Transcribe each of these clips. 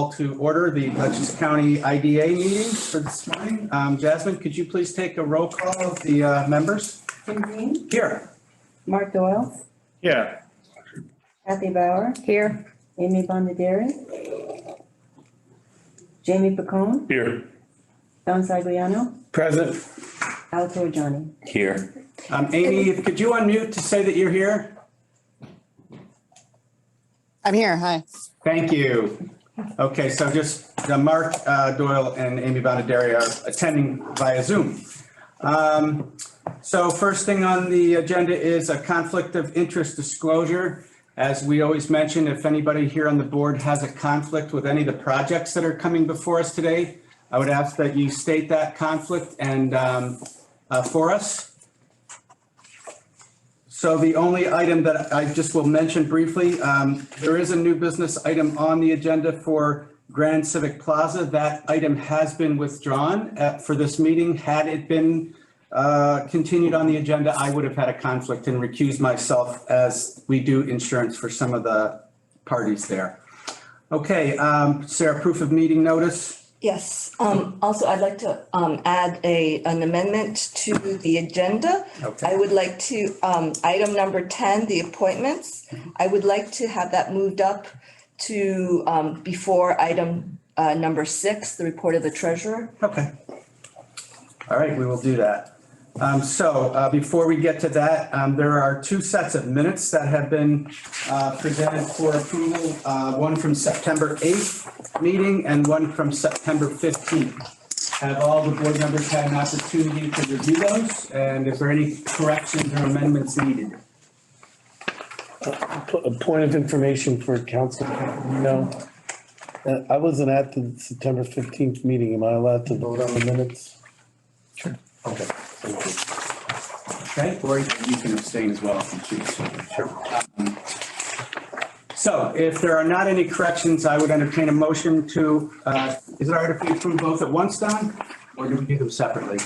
call to order the Dutchess County IDA meeting for this morning. Jasmine, could you please take a roll call of the members? Tim Green, Here. Mark Doyle, Yeah. Kathy Bauer, Here. Amy Bondieri, Jamie Pacone, Here. Don Sagliano, Present. Al Torrigiani. Here. Amy, could you unmute to say that you're here? I'm here. Hi. Thank you. Okay, so just Mark Doyle and Amy Bonaderi are attending via Zoom. So first thing on the agenda is a conflict of interest disclosure. As we always mention, if anybody here on the board has a conflict with any of the projects that are coming before us today, I would ask that you state that conflict and for us. So the only item that I just will mention briefly, there is a new business item on the agenda for Grand Civic Plaza. That item has been withdrawn for this meeting. Had it been continued on the agenda, I would have had a conflict and recused myself as we do insurance for some of the parties there. Okay, Sarah, proof of meeting notice. Yes, also I'd like to add an amendment to the agenda. Okay. I would like to, item number 10, the appointments, I would like to have that moved up to before item number 6, the report of the treasurer. Okay. All right, we will do that. So before we get to that, there are two sets of minutes that have been presented for approval, one from September 8th meeting and one from September 15th. Have all the board members had an opportunity to review those? And is there any corrections or amendments needed? A point of information for council, I wasn't at the September 15th meeting. Am I allowed to vote on the minutes? Sure. Okay. Okay, or you can abstain as well if you choose. Sure. So if there are not any corrections, I would entertain a motion to, is it all right if we approve both at once, Don? Or do we do them separately?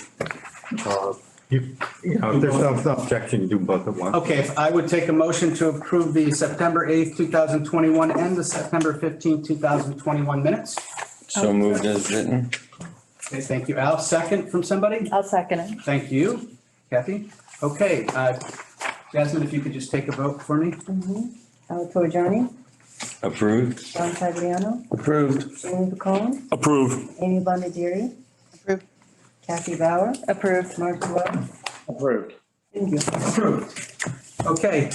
If there's no objection, you do both at once. Okay, if I would take a motion to approve the September 8th, 2021 and the September 15th, 2021 minutes. So moved as written. Okay, thank you. Al, second from somebody? I'll second it. Thank you. Kathy? Okay, Jasmine, if you could just take a vote for me. Al Torrigiani, Approved. Don Sagliano, Approved. Jamie Pacone, Approved. Amy Bondieri, Approved. Kathy Bauer, Approved. Mark Doyle. Approved. Thank you. Approved. Okay,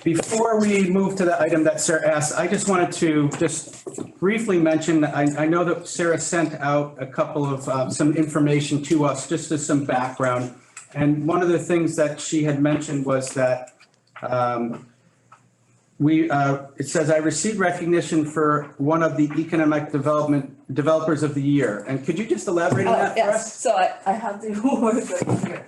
before we move to the item that Sarah asked, I just wanted to just briefly mention, I know that Sarah sent out a couple of some information to us, just as some background. And one of the things that she had mentioned was that it says, I received recognition for one of the economic developers of the year. And could you just elaborate on that for Yes, us? so I have the award right here.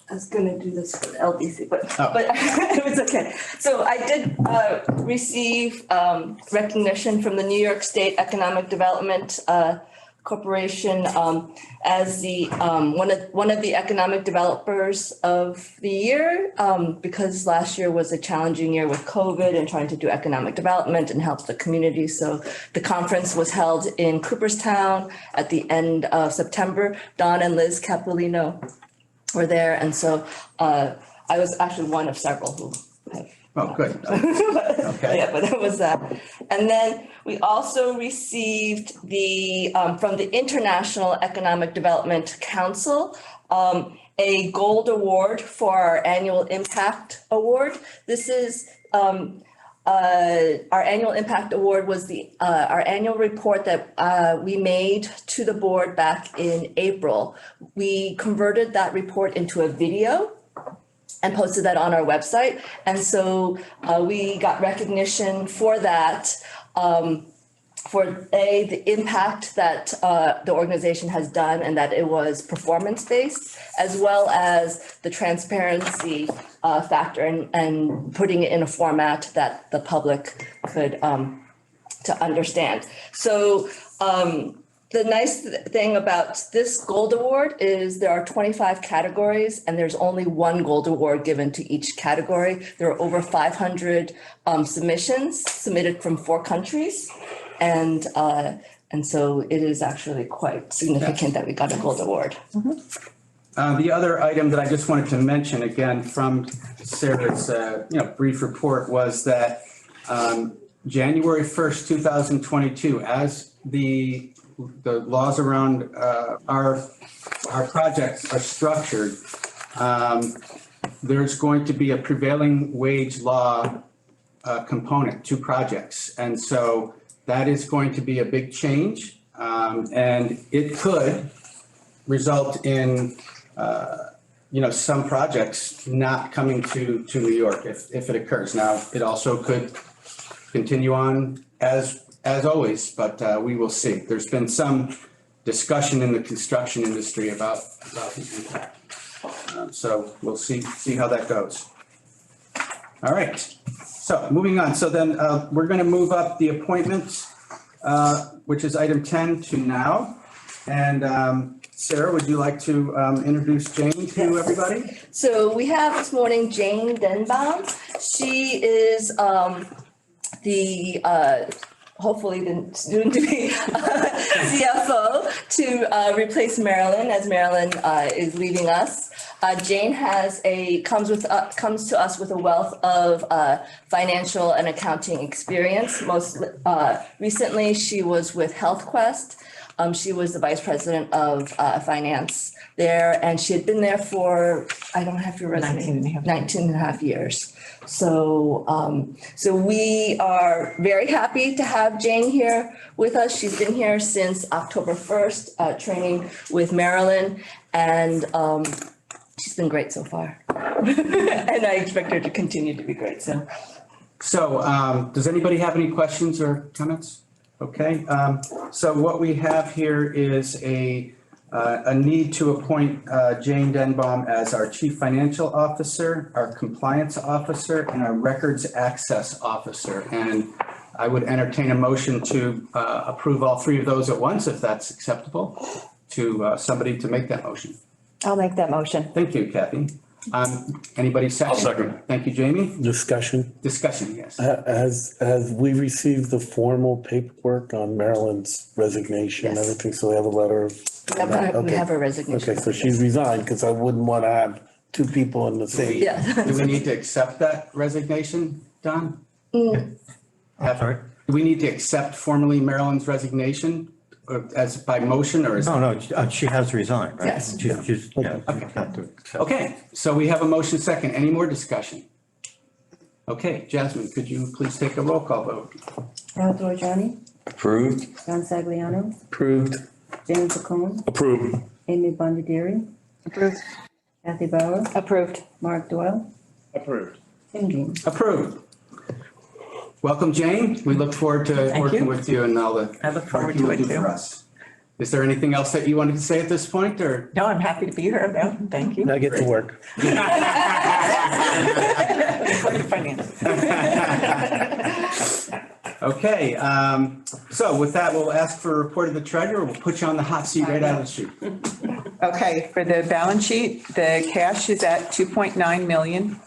I was gonna do this for the LDC, but it was okay. So I did receive recognition from the New York State Economic Development Corporation as the one of the economic developers of the year, because last year was a challenging year with COVID and trying to do economic development and help the community. So the conference was held in Cooperstown at the end of September. Don and Liz Capolino were there, and so I was actually one of several who have. Oh, good. Okay. Yeah, but it was that. And then we also received the, from the International Economic Development Council, a gold award for our annual impact award. This is, our annual impact award was the, our annual report that we made to the board back in April. We converted that report into a video and posted that on our website. And so we got recognition for that, for the impact that the organization has done and that it was performance-based, as well as the transparency factor and putting it in a format that the public could to understand. So The nice thing about this gold award is there are 25 categories and there's only one gold award given to each category. There are over 500 submissions submitted from 4 countries. And so it is actually quite significant that we got a gold award. The other item that I just wanted to mention again from Sarah's, brief report was that January 1st, 2022, as the laws around our projects are structured, there's going to be a prevailing wage law component to projects. And so that is going to be a big change. And it could result in, some projects not coming to New York if it occurs. Now, it also could continue on as always, but we will see. There's been some discussion in the construction industry about the impact. So we'll see how that goes. All right, so moving on. So then we're going to move up the appointments, which is item 10 to now. And Sarah, would you like to introduce Jane to everybody? So we have this morning Jane Denbaum. She is hopefully the soon to be CFO to replace Marilyn as Marilyn is leaving us. Jane comes to us with a wealth of financial and accounting experience. Most recently, she was with HealthQuest. She was the vice president of finance there, and she had been there for, I don't have your resume, 19 and a half years. So we are very happy to have Jane here with us. She's been here since October 1st, training with Marilyn, and she's been great so far. And I expect her to continue to be great, so. So does anybody have any questions or comments? Okay, so what we have here is a need to appoint Jane Denbaum as our Chief Financial Officer, our Compliance Officer, and our Records Access Officer. And I would entertain a motion to approve all 3 of those at once, if that's acceptable to somebody to make that motion. I'll make that motion. Thank you, Kathy. Anybody second? I'll second. Thank you, Jamie. Discussion. Discussion, yes. Has we received the formal paperwork on Marilyn's resignation and Yes. everything? So we have a letter of. We have a resignation. Okay, so she's resigned because I wouldn't want to have 2 people in the same. Yeah. Do we need to accept that resignation, Don? Sorry? Do we need to accept formally Marilyn's resignation as by motion or is? No, she has resigned, right? Yes. She's got to accept. Okay, so we have a motion second. Any more discussion? Okay, Jasmine, could you please take a roll call vote? Al Dorjani, Approved? John Sagliano, Approved. James McCone, Approved. Amy Bondieri, Approved. Kathy Bauer, Approved. Mark Doyle, Approved. Tim Jean. Approved. Welcome, Jane. We look forward to working with you and all the. I look forward work you to will it do too. for us. Is there anything else that you wanted to say at this point or? No, I'm happy to be here, though. Thank you. Now get to work. Okay, so with that, we'll ask for a report of the treasurer. We'll put you on the hot seat right out of the chute. Okay, for the balance sheet, the cash is at 2.9 million.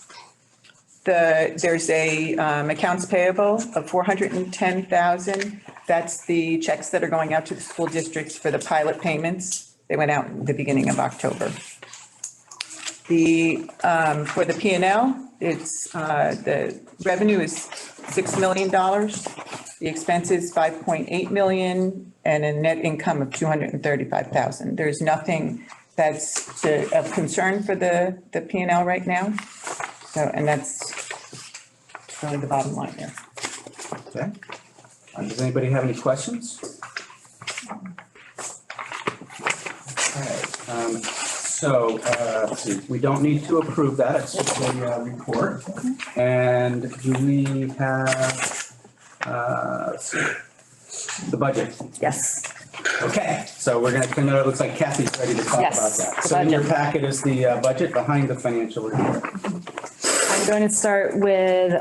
There's a accounts payable of 410,000. That's the checks that are going out to the school districts for the pilot payments. They went out in the beginning of October. For the P&L, it's, the revenue is $6 million. The expense is 5.8 million and a net income of 235,000. There's nothing that's of concern for the P&L right now. So, and that's really the bottom line there. Okay. Does anybody have any questions? All right, so let's see, we don't need to approve that. It's just a report. And do we have let's see, the budget? Yes. Okay, so we're going to, it looks like Kathy's ready to talk Yes, about that. the So in your budget. packet is the budget behind the financial report. I'm going to start with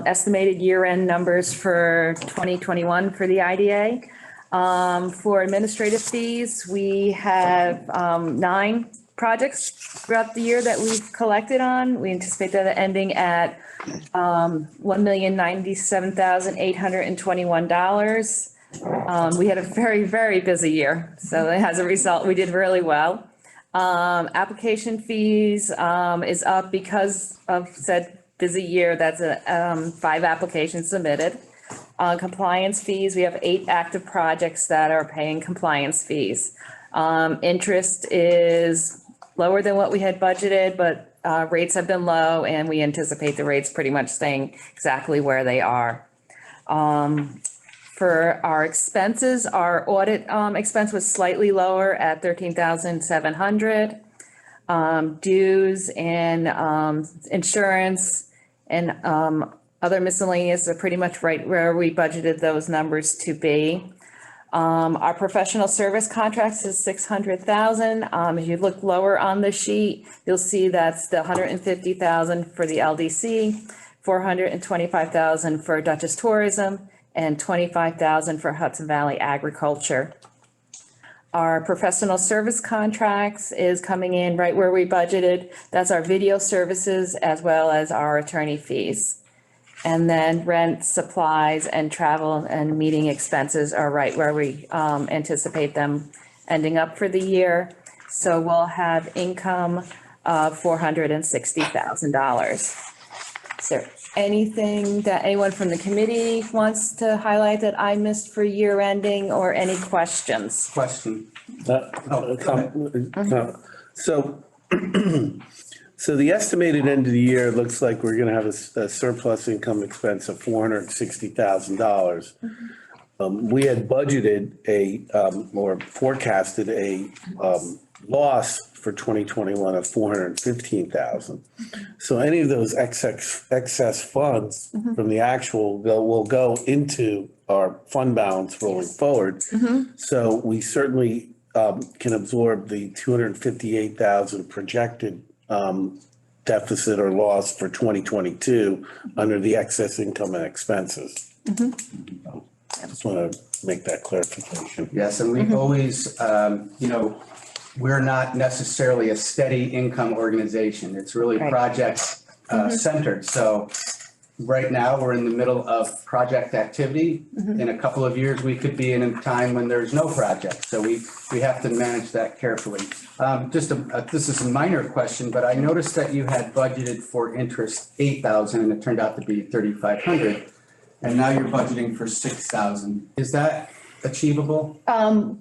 estimated year-end numbers for 2021 for the IDA. For administrative fees, we have 9 projects throughout the year that we've collected on. We anticipate that ending at $1,097,821. We had a very, very busy year, so as a result, we did really well. Application fees is up because of said busy year. That's 5 applications submitted. Compliance fees, we have 8 active projects that are paying compliance fees. Interest is lower than what we had budgeted, but rates have been low and we anticipate the rates pretty much staying exactly where they are. For our expenses, our audit expense was slightly lower at $13,700. Dues and insurance and other miscellaneous are pretty much right where we budgeted those numbers to be. Our professional service contracts is $600,000. If you look lower on the sheet, you'll see that's the $150,000 for the LDC, $425,000 for Dutchess Tourism, and $25,000 for Hudson Valley Agriculture. Our professional service contracts is coming in right where we budgeted. That's our video services as well as our attorney fees. And then rent, supplies, and travel and meeting expenses are right where we anticipate them ending up for the year. So we'll have income of $460,000. Is there anything that anyone from the committee wants to highlight that I missed for year ending or any questions? Question. Go ahead. So the estimated end of the year looks like we're gonna have a surplus income expense of $460,000. We had budgeted or forecasted a loss for 2021 of $415,000. So any of those excess funds from the actual will go into our fund balance rolling forward. So we certainly can absorb the $258,000 projected deficit or loss for 2022 under the excess income and expenses. I just want to make that clarification. Yes, and we always, we're not necessarily a steady income organization. It's really Right. project centered. So right now, we're in the middle of project activity. In a couple of years, we could be in a time when there's no project. So we have to manage that carefully. This is a minor question, but I noticed that you had budgeted for interest $8,000 and it turned out to be $3,500. And now you're budgeting for $6,000. Is that achievable?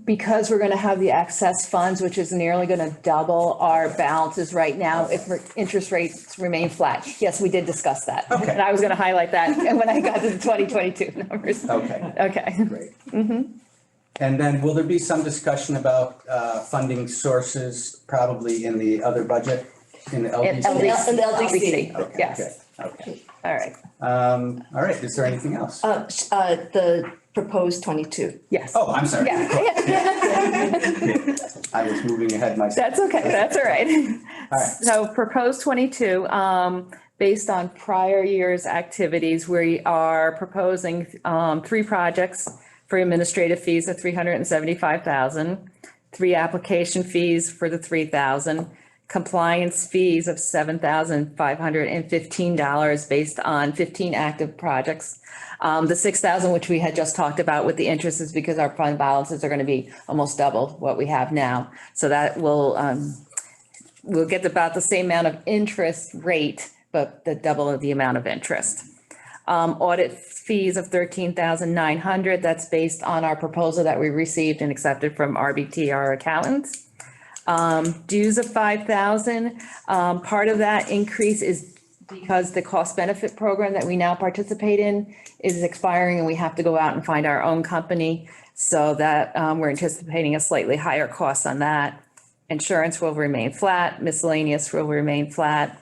Because we're going to have the excess funds, which is nearly going to double our balances right now if interest rates remain flat. Yes, we did discuss that. Okay. And I was going to highlight that when I got to the 2022 numbers. Okay. Okay. Great. And then will there be some discussion about funding sources probably in the other budget, in the LDC? In the LDC. Okay, Yes. Okay. All right. All right. Is there anything else? The proposed 22. Yes. Oh, I'm sorry. Yeah. I was moving ahead myself. That's okay. That's all right. All right. So proposed 22, based on prior year's activities, we are proposing 3 projects for administrative fees of $375,000, 3 application fees for the $3,000, compliance fees of $7,515 based on 15 active projects. The $6,000, which we had just talked about with the interest, is because our fund balances are going to be almost double what we have now. So that will, we'll get about the same amount of interest rate, but the double of the amount of interest. Audit fees of $13,900. That's based on our proposal that we received and accepted from RBT, our accountants. Dues of $5,000. Part of that increase is because the cost benefit program that we now participate in is expiring and we have to go out and find our own company. So that we're anticipating a slightly higher cost on that. Insurance will remain flat. Miscellaneous will remain flat.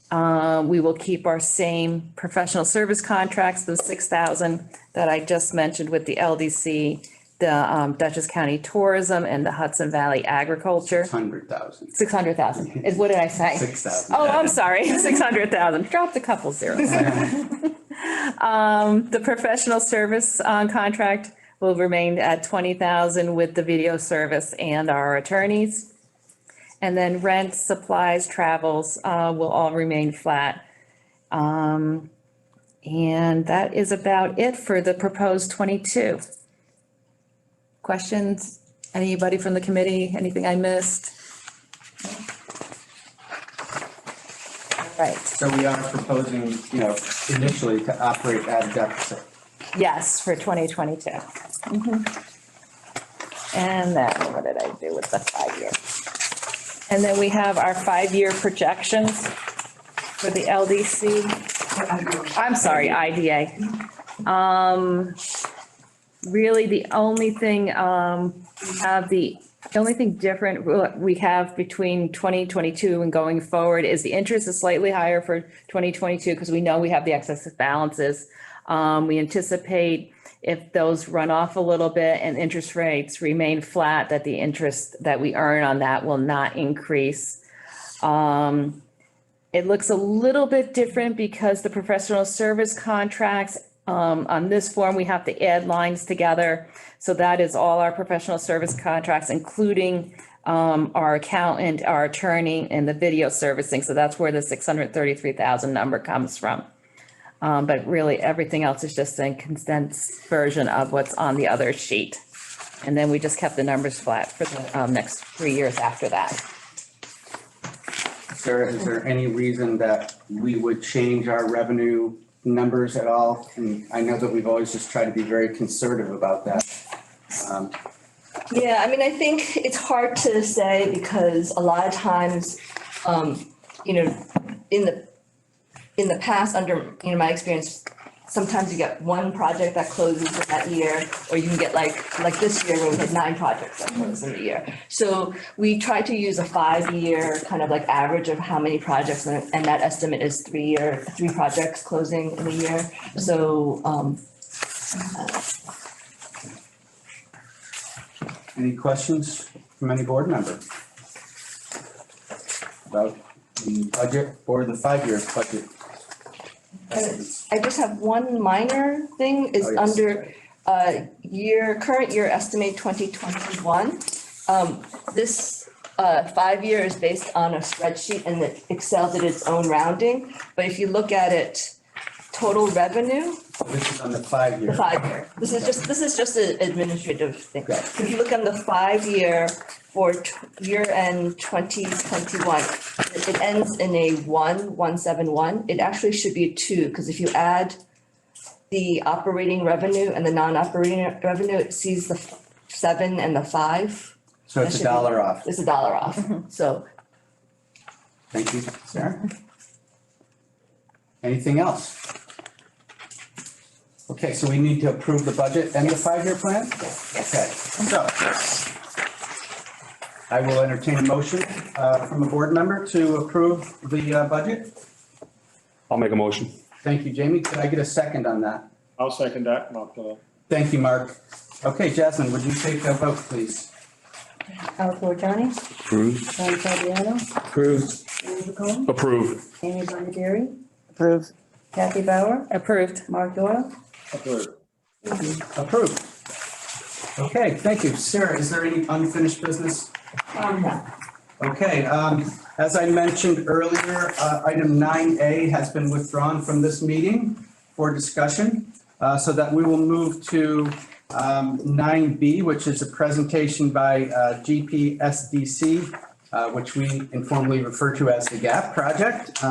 We will keep our same professional service contracts, the $6,000 that I just mentioned with the LDC, the Dutchess County Tourism and the Hudson Valley Agriculture. 100,000. 600,000 is, what did I say? 6,000. Oh, I'm sorry, 600,000, dropped a couple zeros. The professional service contract will remain at 20,000 with the video service and our attorneys. And then rent, supplies, travels, will all remain flat. And that is about it for the proposed 22. Questions? Anybody from the committee? Anything I missed? Right. So we are proposing, initially to operate at a deficit. Yes, for 2022. And then what did I do with the 5 year? And then we have our 5-year projections for the LDC. I'm sorry, IDA. Really, the only thing, the only thing different we have between 2022 and going forward is the interest is slightly higher for 2022 because we know we have the excess balances. We anticipate if those run off a little bit and interest rates remain flat, that the interest that we earn on that will not increase. It looks a little bit different because the professional service contracts, on this form, we have to add lines together. So that is all our professional service contracts, including our accountant, our attorney, and the video servicing. So that's where the 633,000 number comes from. But really, everything else is just a condensed version of what's on the other sheet. And then we just kept the numbers flat for the next 3 years after that. Sarah, is there any reason that we would change our revenue numbers at all? And I know that we've always just tried to be very conservative about that. Yeah, I mean, I think it's hard to say because a lot of times, in the past, under, my experience, sometimes you get one project that closes in that year, or you can get like this year where we had 9 projects that closed in the year. So we try to use a 5-year kind of like average of how many projects, and that estimate is 3 projects closing in a year. So, Any questions from any board member about the budget or the 5-year budget? I just have one minor thing is Oh, yes. under current year estimate 2021. This 5-year is based on a spreadsheet and it excels at its own rounding. But if you look at it, total revenue, This is on the 5-year. the 5-year. This is just an administrative thing. Right. If you look on the 5-year for year end 2021, it ends in a 1,171. It actually should be a 2, because if you add the operating revenue and the non-operating revenue, it sees the 7 and the 5. So it's $1 off. It's $1 off. So Thank you, Sarah. Anything else? Okay, so we need to approve the budget and the 5-year plan? Okay, so I will entertain a motion from a board member to approve the budget. I'll make a motion. Thank you, Jamie. Could I get a second on that? I'll second that, Mark. Thank you, Mark. Okay, Jasmine, would you take a vote, please? Al Jorjani, Approved. John Fabiano, Approved. Amy McComb, Approve. Amy Bondieri, Approved. Kathy Bauer, Approved. Mark Doyle. Approve. Approved. Okay, thank you. Sarah, is there any unfinished business? no. Okay, as I mentioned earlier, item 9A has been withdrawn from this meeting for discussion, so that we will move to 9B, which is a presentation by GPSDC, which we informally refer to as the GAP project.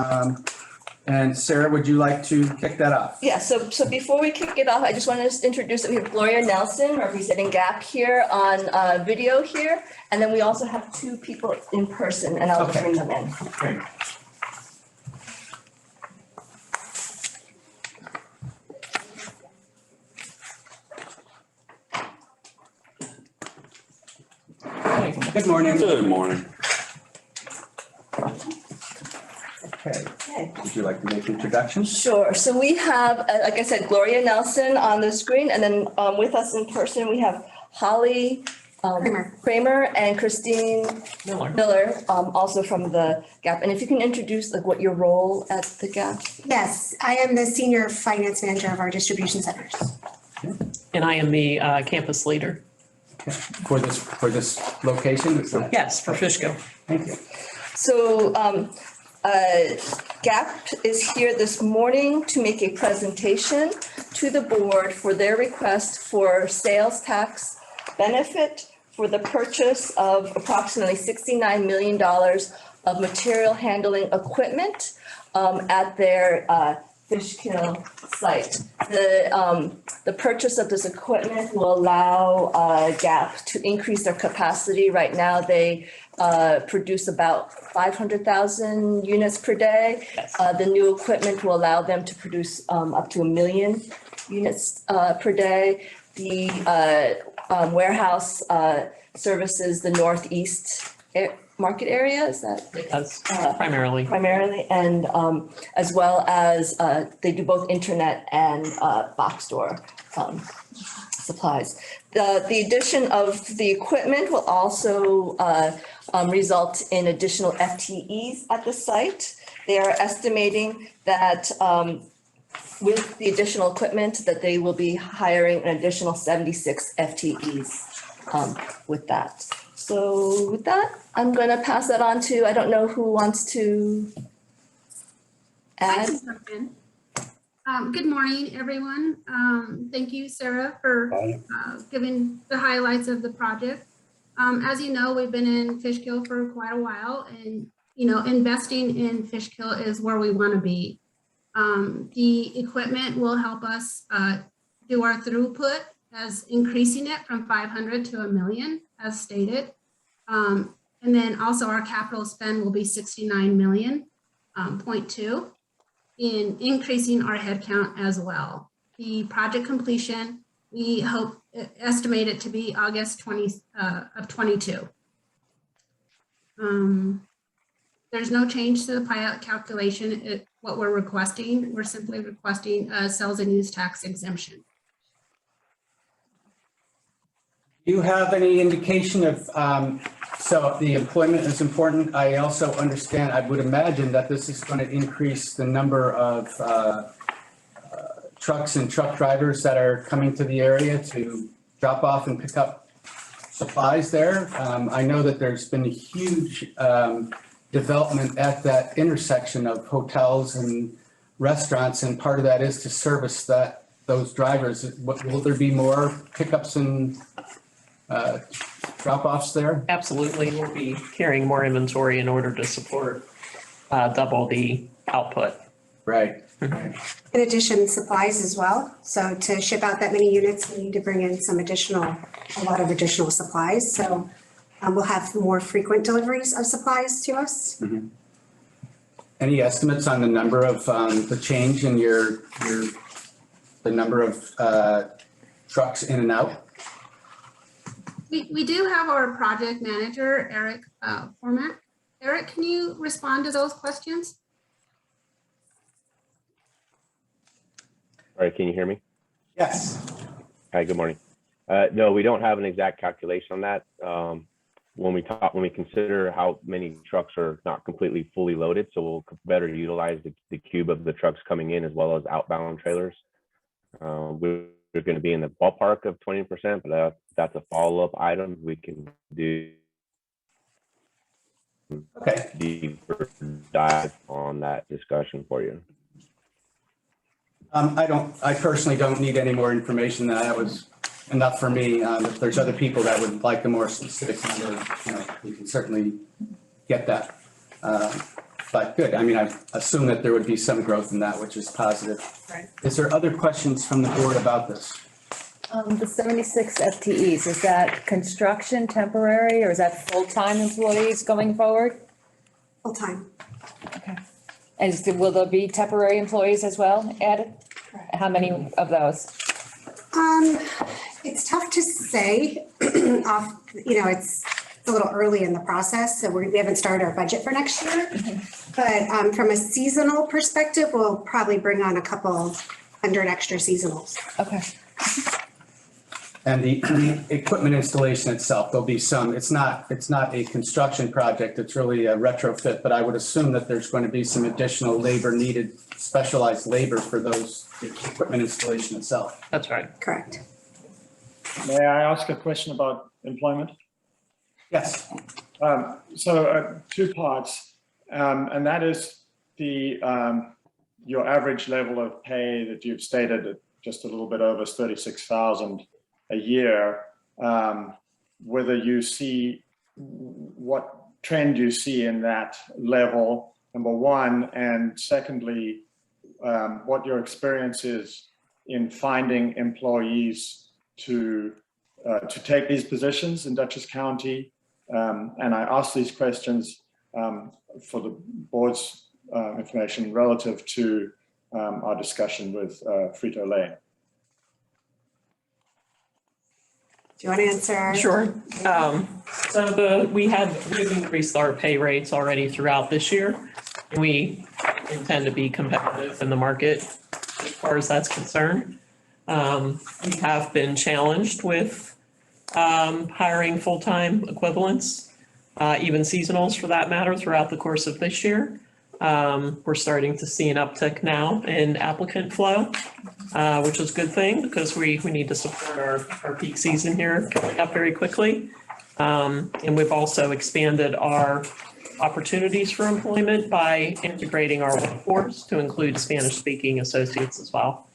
And Sarah, would you like to kick that off? Yeah, so before we kick it off, I just want to introduce that we have Gloria Nelson representing GAP here on video here. And then we also have 2 people in person, and I'll Okay. bring them in. Great. Good morning. Good morning. Okay, Okay. would you like to make introductions? Sure. So we have, like I said, Gloria Nelson on the screen, and then with us in person, we have Holly Kramer and Christine Miller, also from the GAP. And if you can introduce like what your role at the GAP. Yes, I am the senior finance manager of our distribution centers. And I am the campus leader. For this location? Is that- Yes, for Fishkill. Thank you. So GAP is here this morning to make a presentation to the board for their request for sales tax benefit for the purchase of approximately $69 million of material handling equipment at their Fishkill site. The purchase of this equipment will allow GAP to increase their capacity. Right now, they produce about 500,000 units per day. The new equipment will allow them to produce up to 1 million units per day. The warehouse services the northeast market area, is that? That's primarily. And as well as they do both internet and box store supplies. The addition of the equipment will also result in additional FTEs at the site. They are estimating that with the additional equipment that they will be hiring an additional 76 FTEs with that. So with that, I'm going to pass that on to, I don't know who wants to add. Good morning, everyone. Thank you, Sarah, for giving the highlights of the project. As you know, we've been in Fishkill for quite a while, and investing in Fishkill is where we want to be. The equipment will help us do our throughput as increasing it from 500 to 1 million, as stated. And then also our capital spend will be 69 million, 0.2 in increasing our headcount as well. The project completion, we estimate it to be August 20 of 22. There's no change to the pilot calculation. What we're requesting, we're simply requesting a sales and use tax exemption. Do you have any indication of, so the employment is important. I also understand, I would imagine that this is going to increase the number of trucks and truck drivers that are coming to the area to drop off and pick up supplies there. I know that there's been a huge development at that intersection of hotels and restaurants, and part of that is to service those drivers. Will there be more pickups and drop-offs there? Absolutely. We'll be carrying more inventory in order to support double the output. Right. In addition, supplies as well. So to ship out that many units, we need to bring in a lot of additional supplies. So we'll have more frequent deliveries of supplies to us. Mm-hmm. Any estimates on the number of the change in the number of trucks in and out? We do have our project manager, Eric Formack. Eric, can you respond to those questions? All right, can you hear me? Yes. Hi, good morning. No, we don't have an exact calculation on that. When we consider how many trucks are not completely fully loaded, so we'll better utilize the cube of the trucks coming in as well as outbound trailers. We're going to be in the ballpark of 20%, but that's a follow-up item we can do. Okay. Deeper dive on that discussion for you. I personally don't need any more information than that. Was enough for me. If there's other people that would like a more specific number, we can certainly get that. But good. I mean, I assume that there would be some growth in that, which is positive. Right. Is there other questions from the board about this? The 76 FTEs, is that construction temporary or is that full-time employees going forward? Full-time. Okay. And will there be temporary employees as well added? How many of those? It's tough to say. It's a little early in the process, so we haven't started our budget for next year. But from a seasonal perspective, we'll probably bring on a couple hundred extra seasonals. Okay. And the equipment installation itself, there'll be some, it's not a construction project, it's really a retrofit, but I would assume that there's going to be some additional labor needed, specialized labor for those equipment installation itself. That's right. Correct. May I ask a question about employment? Yes. Two parts, and that is the your average level of pay that you've stated at just a little bit over 36,000 a year. Whether you see what trend you see in that level, number one, and secondly, what your experience is in finding employees to take these positions in Dutchess County. And I ask these questions for the board's information relative to our discussion with Frito-Lay. Do you want to answer? Sure. We've increased our pay rates already throughout this year. We intend to be competitive in the market as far as that's concerned. We have been challenged with hiring full-time equivalents, even seasonals for that matter, throughout the course of this year. We're starting to see an uptick now in applicant flow, which is a good thing because we need to support our peak season here coming up very quickly. And we've also expanded our opportunities for employment by integrating our workforce to include Spanish-speaking associates as well.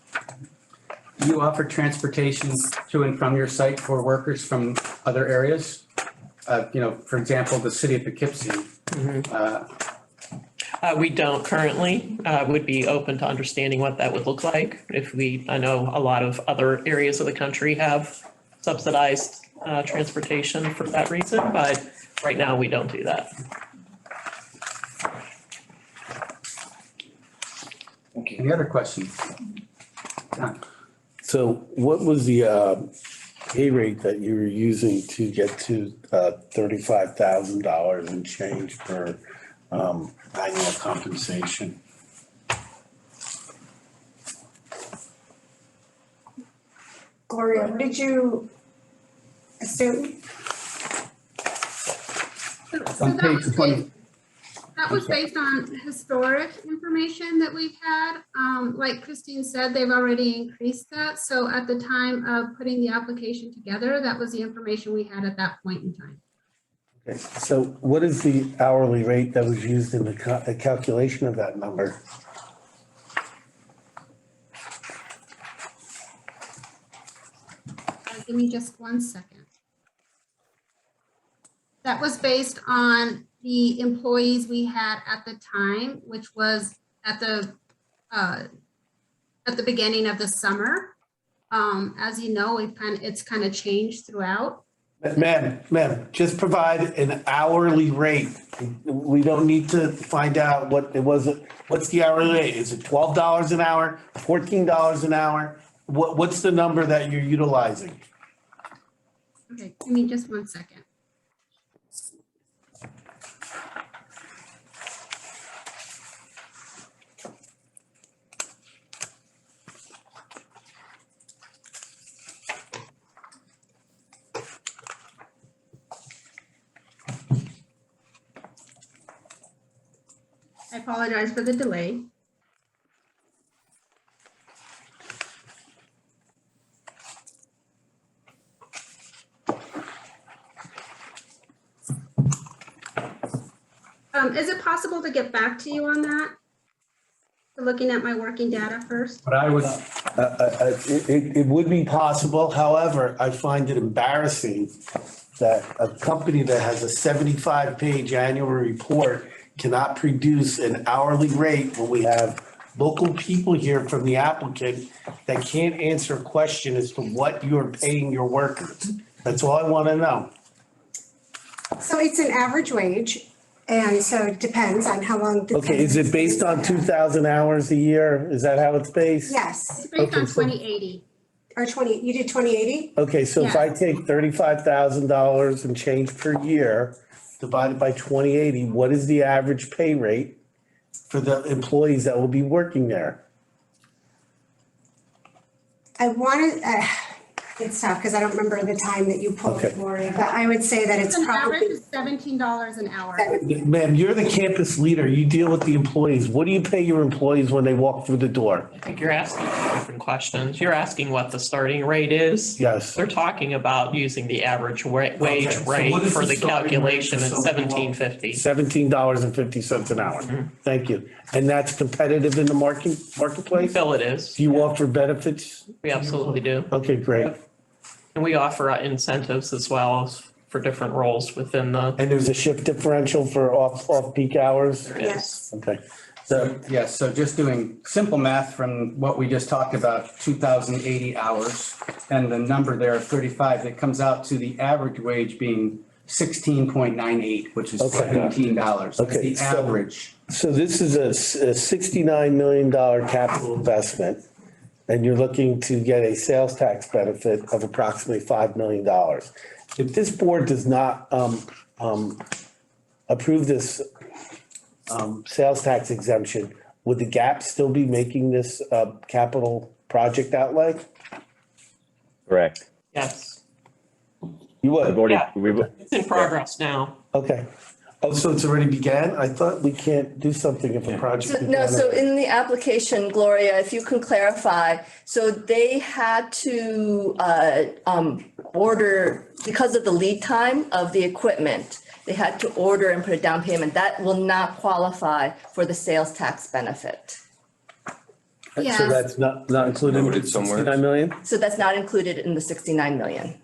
You offer transportation to and from your site for workers from other areas? For example, the city of Poughkeepsie. We don't currently, would be open to understanding what that would look like. I know a lot of other areas of the country have subsidized transportation for that reason, but right now we don't do that. Any other questions? So what was the pay rate that you were using to get to $35,000 and change per annual compensation? Gloria, what did you assume? On page 20. That was based on historic information that we've had. Like Christine said, they've already increased that. So at the time of putting the application together, that was the information we had at that point in time. Okay, so what is the hourly rate that was used in the calculation of that number? Give me just 1 second. That was based on the employees we had at the time, which was at the beginning of the summer. As you know, it's kind of changed throughout. Ma'am, just provide an hourly rate. We don't need to find out what it was. What's the hourly rate? Is it $12 an hour, $14 an hour? What's the number that you're utilizing? Okay, give me just 1 second. I apologize for the delay. Is it possible to get back to you on that? Looking at my working data first. But I would, It would be possible. However, I find it embarrassing that a company that has a 75-page annual report cannot produce an hourly rate when we have local people here from the applicant that can't answer a question as to what you're paying your workers. That's all I want to know. So it's an average wage, and so it depends on how long. Okay, is it based on 2,000 hours a year? Is that how it's based? Yes, It's based on Okay, so- 2080. or 20, you did 2080? Okay, so if I take $35,000 and change per year, divided by 2080, what is the average pay rate for the employees that will be working there? I wanted, it's tough because I don't remember the time that you pulled it, Okay. Gloria, but I would say that it's An average probably. is $17 an hour. Ma'am, you're the campus leader. You deal with the employees. What do you pay your employees when they walk through the door? I think you're asking for different questions. You're asking what the starting rate is? Yes. They're talking about using the average wage Okay, so rate what is for the the starting rate calculation for at something $17.50. $17.50 an hour. Thank you. And that's competitive in the marketplace? Phil, it is. Do you offer benefits? We absolutely do. Okay, great. And we offer incentives as well for different roles within the. And there's a shift differential for off-peak hours? Yes. Okay. So, yes, so just doing simple math from what we just talked about, 2,080 hours, and the number there of 35, that comes out to the average wage being 16.98, which is Okay. $17. That's Okay, the so- average. So this is a $69 million capital investment, and you're looking to get a sales tax benefit of approximately $5 million. If this board does not approve this sales tax exemption, would the GAP still be making this capital project outlay? Correct. Yes, You We've would? already, Yeah. we've, it's in progress now. Okay. Oh, so it's already began? I thought we can't do something if a project. So, no, so in the application, Gloria, if you can clarify, so they had to order, because of the lead time of the equipment, they had to order and put a down payment. That will not qualify for the sales tax benefit. So Yes. that's not included in Noted the somewhere. 69 million? So that's not included in the 69 million.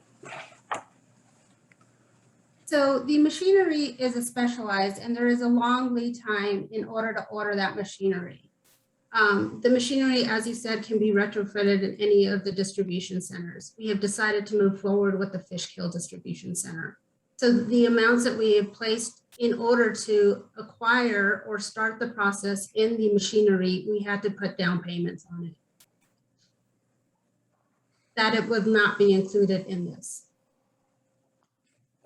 So the machinery is a specialized and there is a long lead time in order to order that machinery. The machinery, as you said, can be retrofitted in any of the distribution centers. We have decided to move forward with the Fishkill Distribution Center. So the amounts that we have placed in order to acquire or start the process in the machinery, we had to put down payments on it. That it would not be included in this.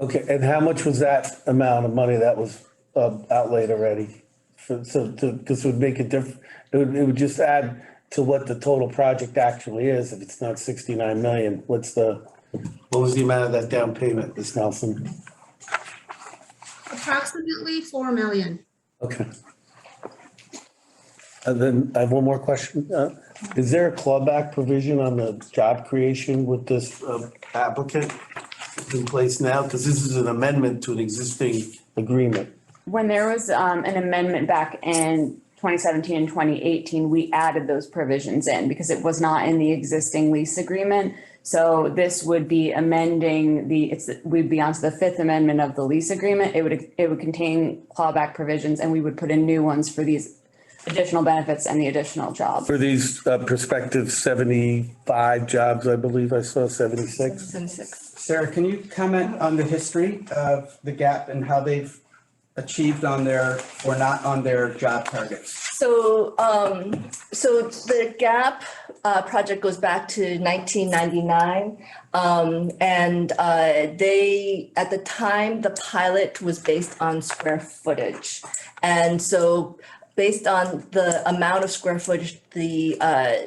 Okay, and how much was that amount of money that was outlaid already? This would make a difference, it would just add to what the total project actually is, if it's not 69 million. What was the amount of that down payment, Ms. Nelson? Approximately 4 million. Okay. And then I have one more question. Is there a clawback provision on the job creation with this applicant in place now? Because this is an amendment to an existing agreement. When there was an amendment back in 2017 and 2018, we added those provisions in because it was not in the existing lease agreement. So this would be amending we'd be onto the Fifth Amendment of the lease agreement. It would contain clawback provisions and we would put in new ones for these additional benefits and the additional jobs. For these prospective 75 jobs, I believe I saw 76. 76. Sarah, can you comment on the history of the GAP and how they've achieved on their or not on their job targets? So, so the GAP project goes back to 1999. And they, at the time, the pilot was based on square footage. And so based on the amount of square footage the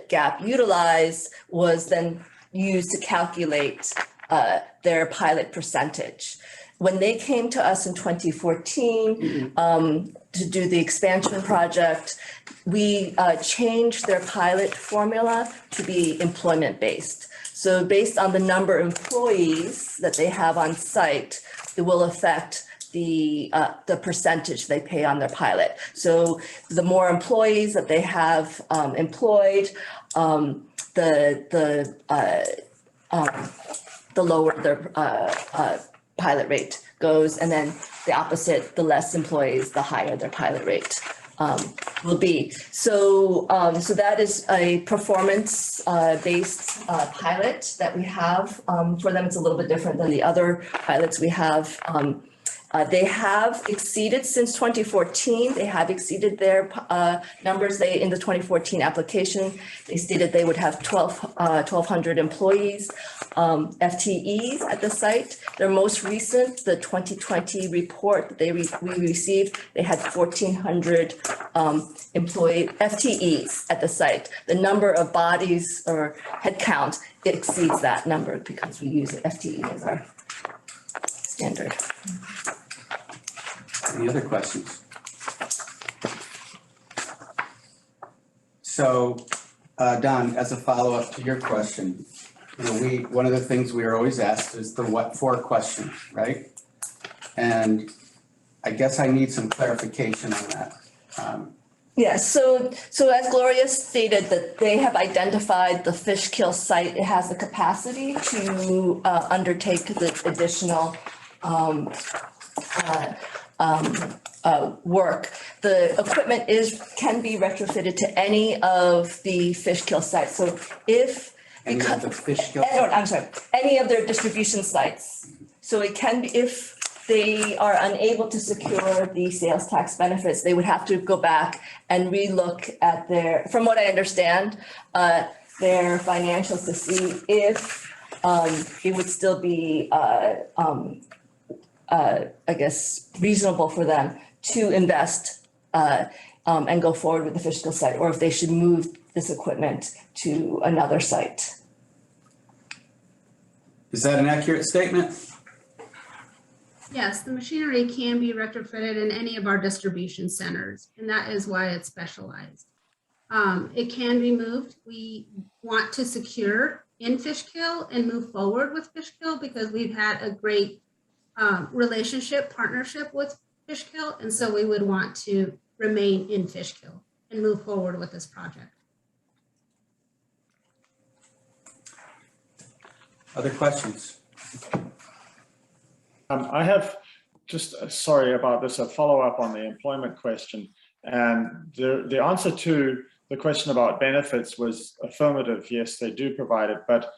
GAP utilized was then used to calculate their pilot percentage. When they came to us in 2014 to do the expansion project, we changed their pilot formula to be employment-based. So based on the number of employees that they have on site, it will affect the percentage they pay on their pilot. So the more employees that they have employed, the lower their pilot rate goes, and then the opposite, the less employees, the higher their pilot rate will be. So so that is a performance based pilot that we have for them. It's a little bit different than the other pilots we have. They have exceeded since 2014. They have exceeded their numbers. They, in the 2014 application, they stated they would have 1,200 employees, FTEs at the site. Their most recent, the 2020 report that we received, they had 1,400 FTEs at the site. The number of bodies or headcount exceeds that number because we use FTE as our standard. Any other questions? So Don, as a follow-up to your question, you know, one of the things we are always asked is the what for question, right? And I guess I need some clarification on that. Yes, so as Gloria stated, that they have identified the Fishkill site, it has the capacity to undertake the additional work. The equipment can be retrofitted to any of the Fishkill sites, so if. Any of the Fishkill? I'm sorry, any of their distribution sites. So it can be, if they are unable to secure the sales tax benefits, they would have to go back and relook at their, from what I understand, their financials to see if it would still be, I guess, reasonable for them to invest and go forward with the Fishkill site, or if they should move this equipment to another site. Is that an accurate statement? Yes, the machinery can be retrofitted in any of our distribution centers, and that is why it's specialized. It can be moved. We want to secure in Fishkill and move forward with Fishkill because we've had a great partnership with Fishkill, and so we would want to remain in Fishkill and move forward with this project. Other questions? I have just, sorry about this, a follow-up on the employment question. And the answer to the question about benefits was affirmative. Yes, they do provide it, but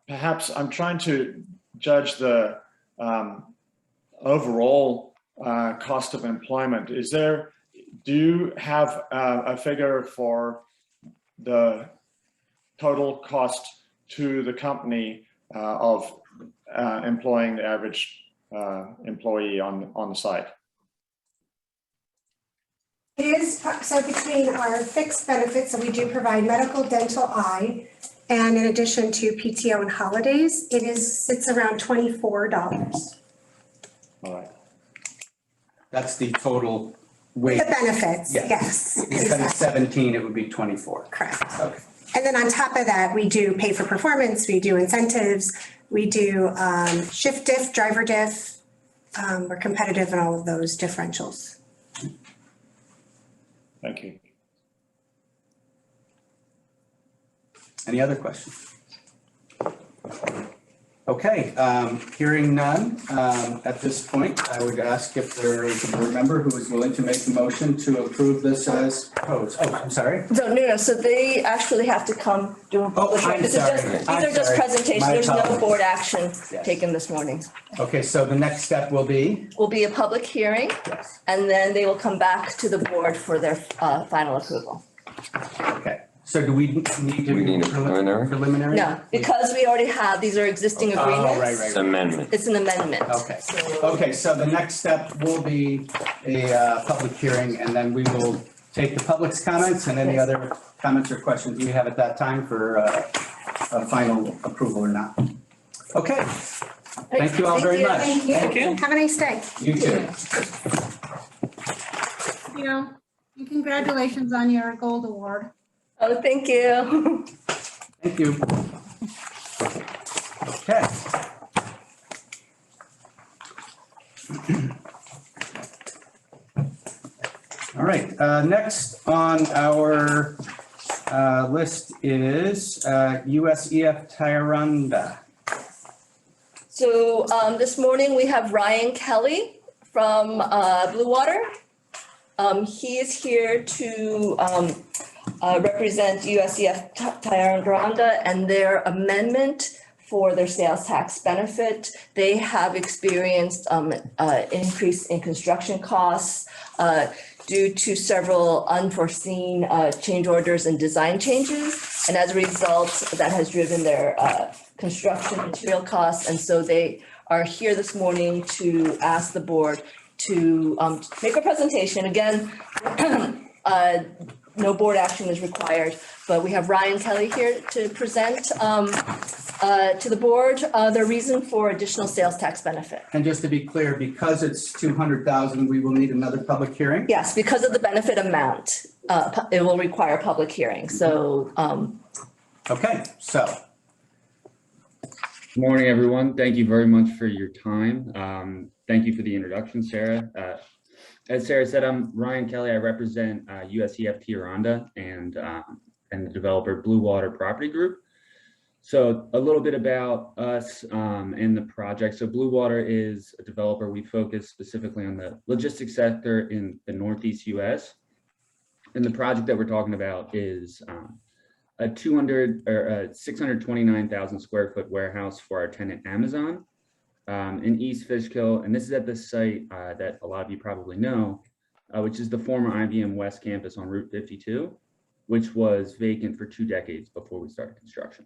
perhaps I'm trying to judge the overall cost of employment. Do you have a figure for the total cost to the company of employing the average employee on the site? It is, so between our fixed benefits, so we do provide medical, dental, eye, and in addition to PTO and holidays, sits around $24. All right. That's the total wage. The benefits, Yeah. yes. Instead of 17, it would be 24. Correct. Okay. And then on top of that, we do pay for performance, we do incentives, we do shift diff, driver diff. We're competitive in all of those differentials. Thank you. Any other questions? Okay, hearing none, at this point, I would ask if there is a board member who is willing to make a motion to approve this as proposed. Oh, I'm sorry. No, so they actually have to come do a public hearing. I'm This is sorry. just, I'm these are just sorry. presentations. My There's no apologies. board action Yes. taken this morning. Okay, so the next step will be? Will be a public hearing, Yes. and then they will come back to the board for their final approval. Okay, so do we need to? We need a preliminary? Preliminary? No, because we already have, these are existing Oh, agreements. right. It's amendment. It's an amendment. Okay, So- okay, so the next step will be a public hearing, and then we will take the public's comments and any other comments or questions you have at that time for a final approval or not. Okay, thank you all very much. Thank you. Have a nice day. You too. You know, and congratulations on your gold award. Oh, thank you. Thank you. Okay. All right, next on our list is USEF Tyranda. So this morning we have Ryan Kelly from Blue Water. He is here to represent USEF Tyranda and their amendment for their sales tax benefit. They have experienced increase in construction costs due to several unforeseen change orders and design changes. And as a result, that has driven their construction material costs. And so they are here this morning to ask the board to make a presentation. Again, no board action is required, but we have Ryan Kelly here to present to the board the reason for additional sales tax benefit. And just to be clear, because it's 200,000, we will need another public hearing? Yes, because of the benefit amount. it will require a public hearing. So, Okay, so Good morning, everyone. Thank you very much for your time. Thank you for the introduction, Sarah. As Sarah said, I'm Ryan Kelly. I represent USEFT Rhonda and the developer Blue Water Property Group. So a little bit about us and the project. So Blue Water is a developer. We focus specifically on the logistics sector in the Northeast US. And the project that we're talking about is a 629,000 square foot warehouse for our tenant Amazon in East Fishkill. And this is at the site that a lot of you probably know, which is the former IBM West campus on Route 52, which was vacant for 2 decades before we started construction.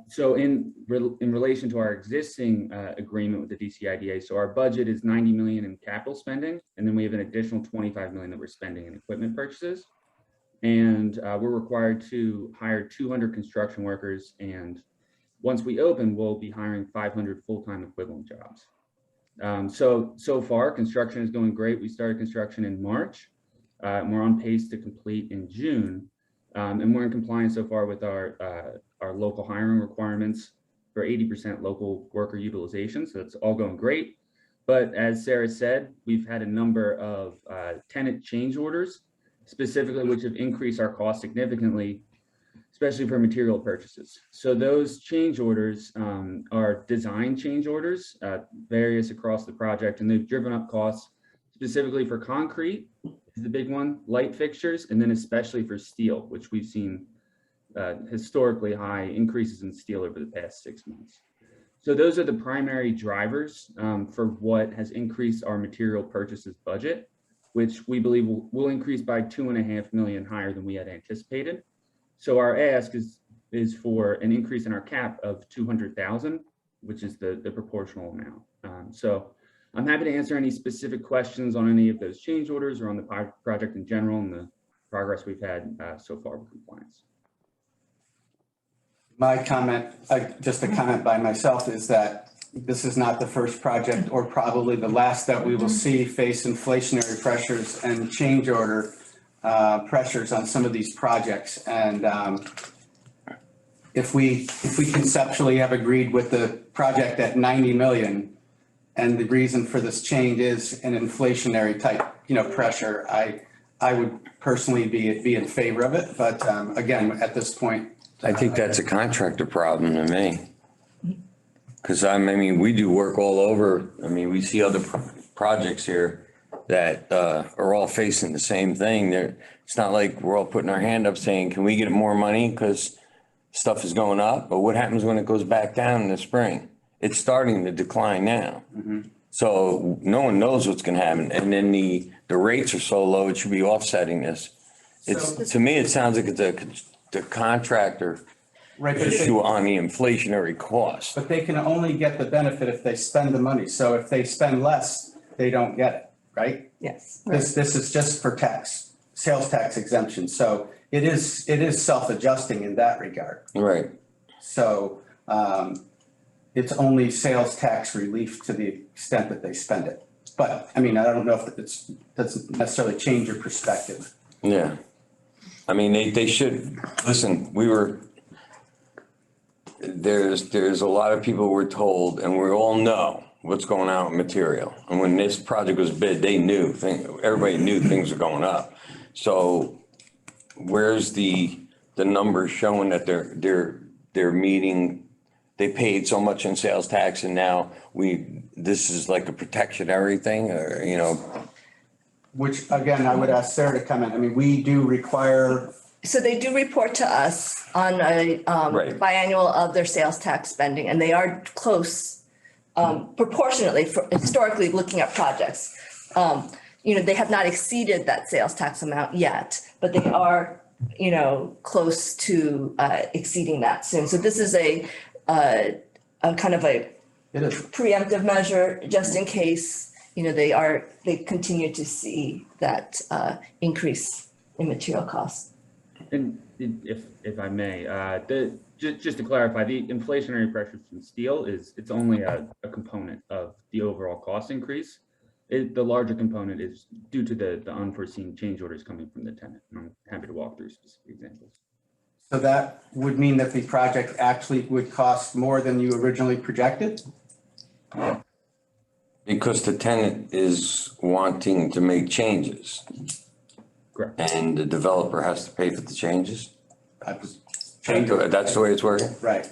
So in relation to our existing agreement with the DCIDA, so our budget is 90 million in capital spending, and then we have an additional 25 million that we're spending in equipment purchases. And we're required to hire 200 construction workers, and once we open, we'll be hiring 500 full-time equivalent jobs. So far, construction is going great. We started construction in March, and we're on pace to complete in June. And we're in compliance so far with our local hiring requirements for 80% local worker utilization. So it's all going great. But as Sarah said, we've had a number of tenant change orders, specifically, which have increased our cost significantly, especially for material purchases. So those change orders are design change orders, various across the project, and they've driven up costs specifically for concrete is the big one, light fixtures, and then especially for steel, which we've seen historically high increases in steel over the past 6 months. So those are the primary drivers for what has increased our material purchases budget, which we believe will increase by 2.5 million higher than we had anticipated. So our ask is for an increase in our cap of 200,000, which is the proportional amount. So I'm happy to answer any specific questions on any of those change orders or on the project in general and the progress we've had so far with compliance. my comment, just a comment by myself, is that this is not the first project or probably the last that we will see face inflationary pressures and change order pressures on some of these projects. And if we conceptually have agreed with the project at 90 million, and the reason for this change is an inflationary type, pressure, I would personally be in favor of it. But again, at this point, I think that's a contractor problem to me. Because we do work all over. We see other projects here that are all facing the same thing. It's not like we're all putting our hand up saying, can we get more money because stuff is going up? But what happens when it goes back down in the spring? It's starting to decline now. Mm-hmm. So no one knows what's going to happen. And then the rates are so low, it should be offsetting this. To me, it sounds like it's the contractor issue on the inflationary cost. But they can only get the benefit if they spend the money. So if they spend less, they don't get it, right? yes. This is just for tax, sales tax exemption. So it is self-adjusting in that regard. Right. So it's only sales tax relief to the extent that they spend it. But I don't know if it doesn't necessarily change your perspective. Yeah. They should, listen, there's a lot of people we're told, and we all know what's going on with material. And when this project was bid, everybody knew things were going up. So where's the numbers showing that they're meeting, they paid so much in sales tax and now this is like a protectionary thing, or, Which, again, I would ask Sarah to comment. We do require. So they do report to us on a biannual of their sales tax spending, and they are close proportionately historically looking at projects. They have not exceeded that sales tax amount yet, but they are, close to exceeding that soon. So this is a kind of a preemptive measure just in case. They continue to see that increase in material costs. And if I may, just to clarify, the inflationary pressures from steel it's only a component of the overall cost increase. The larger component is due to the unforeseen change orders coming from the tenant. And I'm happy to walk through specific examples. So that would mean that the project actually would cost more than you originally projected? Because the tenant is wanting to make changes. Correct. And the developer has to pay for the changes? That's That's the way it's working? right.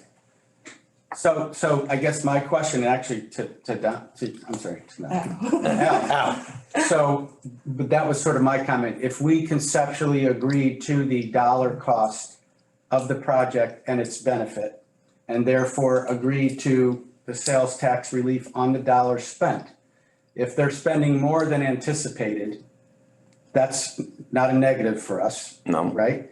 So I guess my question actually I'm sorry. Al. So, but that was sort of my comment. If we conceptually agreed to the dollar cost of the project and its benefit, and therefore agreed to the sales tax relief on the dollars spent, if they're spending more than anticipated, that's not a negative for us. No. Right?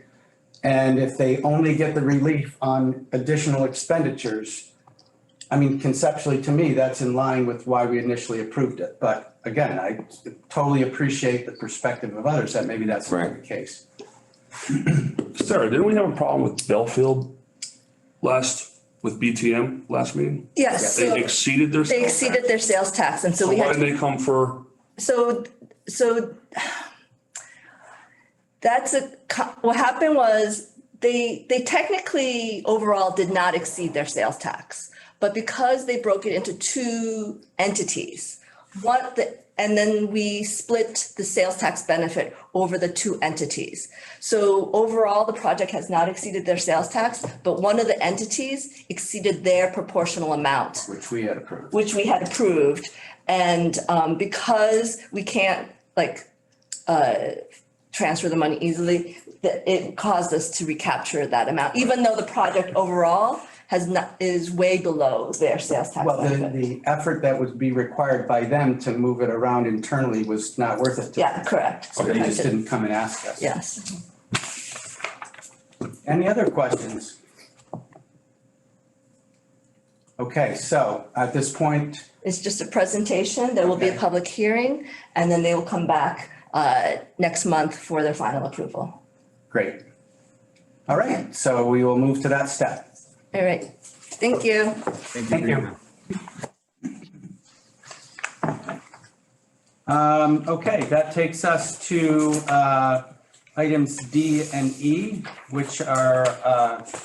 And if they only get the relief on additional expenditures, I mean, conceptually, to me, that's in line with why we initially approved it. But again, I totally appreciate the perspective of others that maybe that's not the case. Sarah, didn't we have a problem with Belfield with BTM last meeting? Yes. They exceeded their. They exceeded their sales tax, and so So we why had didn't they come for? So what happened was they technically overall did not exceed their sales tax, but because they broke it into two entities, and then we split the sales tax benefit over the two entities. So overall, the project has not exceeded their sales tax, but one of the entities exceeded their proportional amount. Which we had approved. And because we can't transfer the money easily, it caused us to recapture that amount, even though the project overall is way below their sales tax Well, benefit. the effort that would be required by them to move it around internally was not worth it. Yeah, correct. So they just didn't come and ask us. Yes. Any other questions? Okay, so at this point, It's just a presentation. There will be a public hearing, and then they will come back next month for their final approval. great. All right, so we will move to that step. All right. Thank you. Thank you. Okay, that takes us to items D and E, which are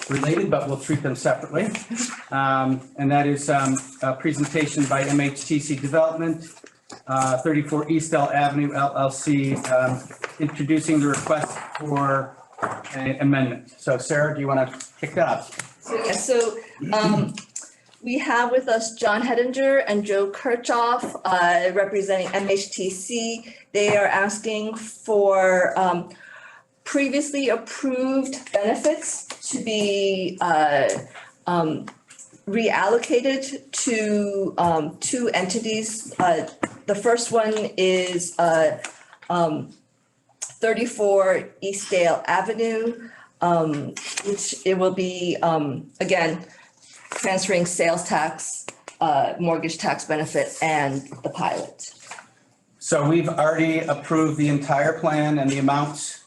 related, but we'll treat them separately. And that is a presentation by MHTC Development, 34 Eastdale Avenue LLC, introducing the request for an amendment. So Sarah, do you want to kick that off? So we have with us John Hedinger and Joe Kirchhoff, representing MHTC. They are asking for previously approved benefits to be reallocated to two entities. The first one is 34 Eastdale Avenue, which it will be, again, transferring sales tax, mortgage tax benefit, and the pilot. So we've already approved the entire plan and the amounts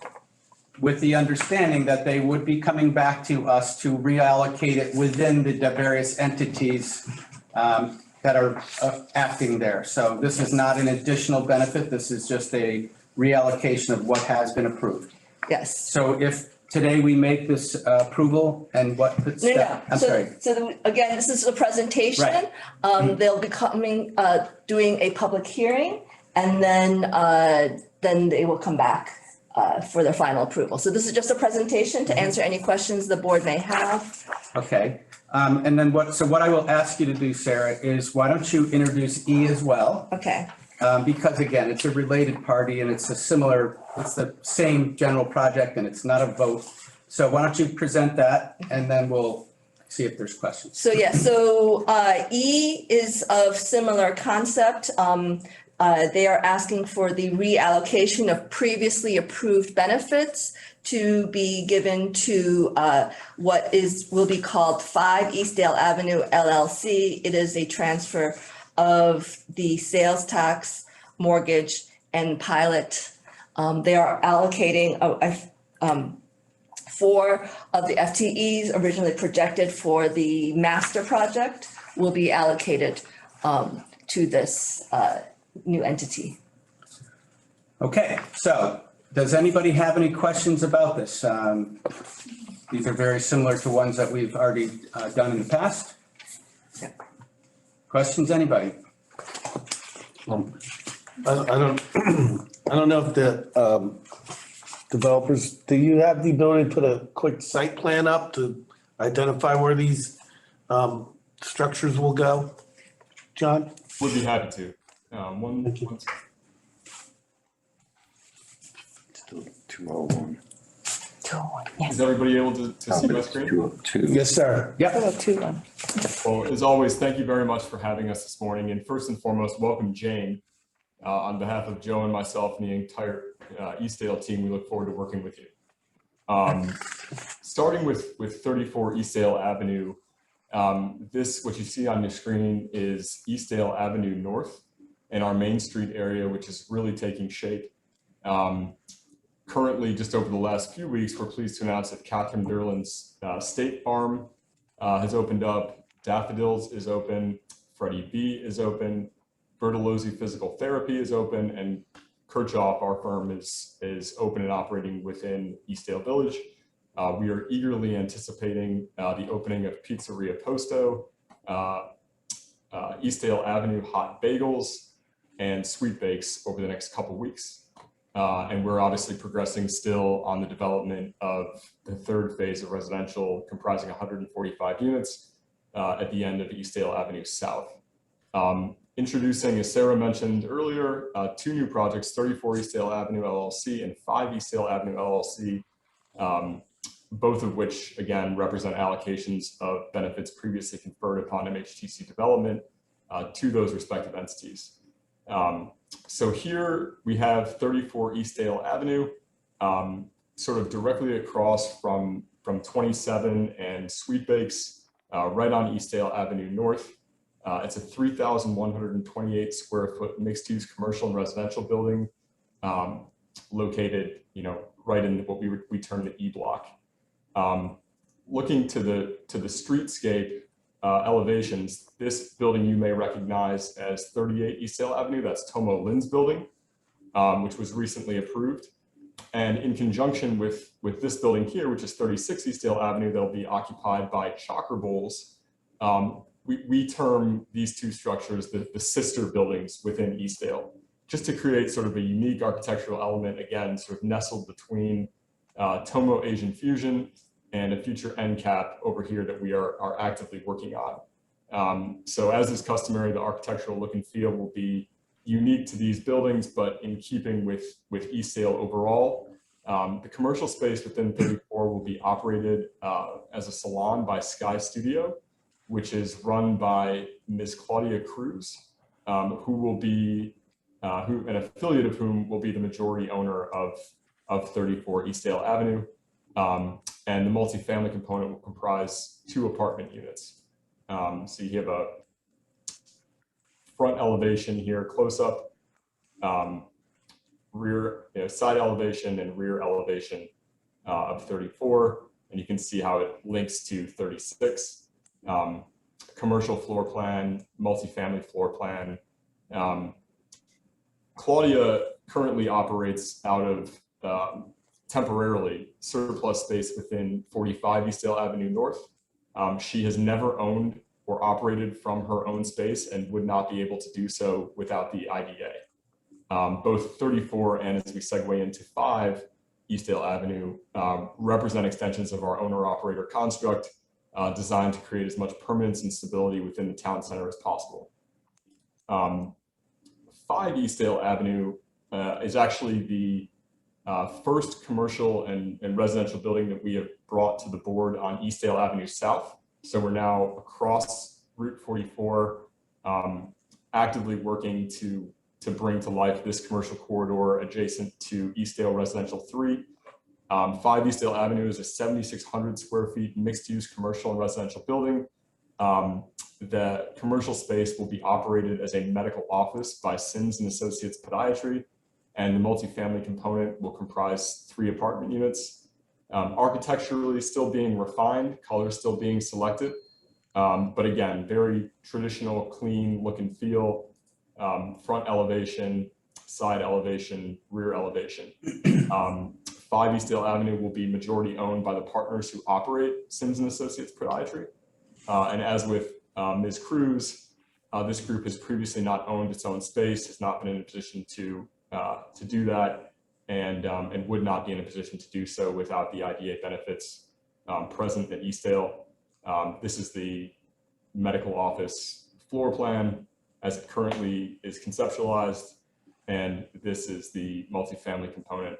with the understanding that they would be coming back to us to reallocate it within the various entities that are acting there. So this is not an additional benefit. This is just a reallocation of what has been approved. Yes. So if today we make this approval and what? No. I'm sorry. So again, this is a presentation. Right. They'll be coming, doing a public hearing, and then they will come back for their final approval. So this is just a presentation to answer any questions the board may have. Okay. And then what I will ask you to do, Sarah, is why don't you introduce E as well? Okay. Because again, it's a related party and it's it's the same general project and it's not a vote. So why don't you present that and then we'll see if there's questions. So E is of similar concept. They are asking for the reallocation of previously approved benefits to be given to what will be called 5 Eastdale Avenue LLC. It is a transfer of the sales tax, mortgage, and pilot. They are allocating 4 of the FTEs originally projected for the master project will be allocated to this new entity. Okay, so does anybody have any questions about this? These are very similar to ones that we've already done in the past. Questions, anybody? I don't, I don't know if the developers, do you have the ability to put a quick site plan up to identify where these structures will go? John? Would be happy to. One. 201. Is everybody able to see my screen? 202. Yes, sir. Yep. 201. Well, as always, thank you very much for having us this morning. And first and foremost, welcome Jane. On behalf of Joe and myself and the entire Eastdale team, we look forward to working with you. Starting with 34 Eastdale Avenue, what you see on your screen is Eastdale Avenue North and our Main Street area, which is really taking shape. Currently, just over the last few weeks, we're pleased to announce that Catherine Derland's State Farm has opened up, Daffodils is open, Freddie B is open, Bertolozzi Physical Therapy is open, and Kirchhoff, our firm, is open and operating within Eastdale Village. We are eagerly anticipating the opening of Pizzeria Posto, Eastdale Avenue Hot Bagels, and Sweet Bakes over the next couple weeks. And we're obviously progressing still on the development of the third phase of residential comprising 145 units at the end of Eastdale Avenue South. Introducing, as Sarah mentioned earlier, 2 new projects, 34 Eastdale Avenue LLC and 5 Eastdale Avenue LLC, both of which, again, represent allocations of benefits previously conferred upon MHTC development to those respective entities. So here we have 34 Eastdale Avenue, sort of directly across from 27 and Sweet Bakes, right on Eastdale Avenue North. It's a 3,128 square foot mixed use commercial and residential building located, right in what we term the E block. Looking to the streetscape elevations, this building you may recognize as 38 Eastdale Avenue. That's Tomo Lynn's building, which was recently approved. And in conjunction with this building here, which is 36 Eastdale Avenue, they'll be occupied by Chakra Bowls. We term these 2 structures the sister buildings within Eastdale, just to create sort of a unique architectural element, again, sort of nestled between Tomo Asian Fusion and a future end cap over here that we are actively working on. So as is customary, the architectural look and feel will be unique to these buildings, but in keeping with Eastdale overall. The commercial space within 34 will be operated as a salon by Sky Studio, which is run by Ms. Claudia Cruz, who will be, an affiliate of whom will be the majority owner of 34 Eastdale Avenue. And the multifamily component will comprise 2 apartment units. So you have a front elevation here, close up, rear, side elevation and rear elevation of 34. And you can see how it links to 36. Commercial floor plan, multifamily floor plan. Claudia currently operates out of temporarily surplus space within 45 Eastdale Avenue North. She has never owned or operated from her own space and would not be able to do so without the IDA. Both 34 and, as we segue into 5 Eastdale Avenue, represent extensions of our owner-operator construct designed to create as much permanence and stability within the town center as possible. 5 Eastdale Avenue is actually the first commercial and residential building that we have brought to the board on Eastdale Avenue South. So we're now across Route 44, actively working to bring to life this commercial corridor adjacent to Eastdale Residential 3. 5 Eastdale Avenue is a 7,600 square feet mixed use commercial and residential building. The commercial space will be operated as a medical office by Sims and Associates Podiatry, and the multifamily component will comprise 3 apartment units. Architecturally still being refined, colors still being selected, but again, very traditional, clean look and feel. front elevation, side elevation, rear elevation. 5 Eastdale Avenue will be majority owned by the partners who operate Sims and Associates Podiatry. And as with Ms. Cruz, this group has previously not owned its own space, has not been in a position to do that, and would not be in a position to do so without the IDA benefits present at Eastdale. This is the medical office floor plan as it currently is conceptualized, and this is the multifamily component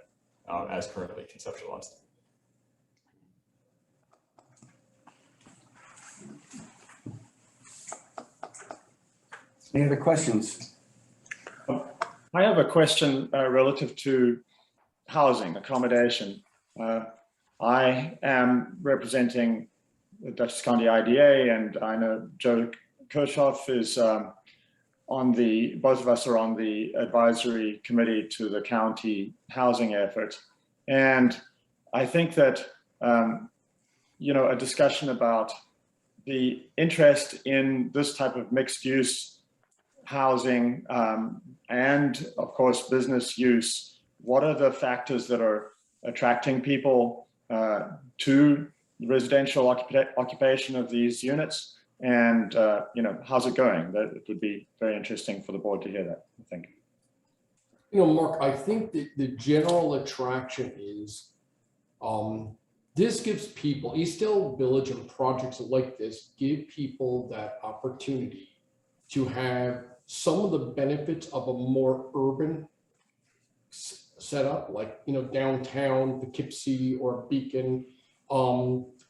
as currently conceptualized. Any other questions? I have a question relative to housing accommodation. I am representing the Dutchess County IDA, and I know Joe Kirchhoff is both of us are on the advisory committee to the county housing effort. And I think that, a discussion about the interest in this type of mixed use housing and of course, business use, what are the factors that are attracting people to residential occupation of these units? And, how's it going? It would be very interesting for the board to hear that, I think. Mark, I think that the general attraction is this gives people, Eastdale Village and projects like this give people that opportunity to have some of the benefits of a more urban setup, like, downtown Poughkeepsie or Beacon.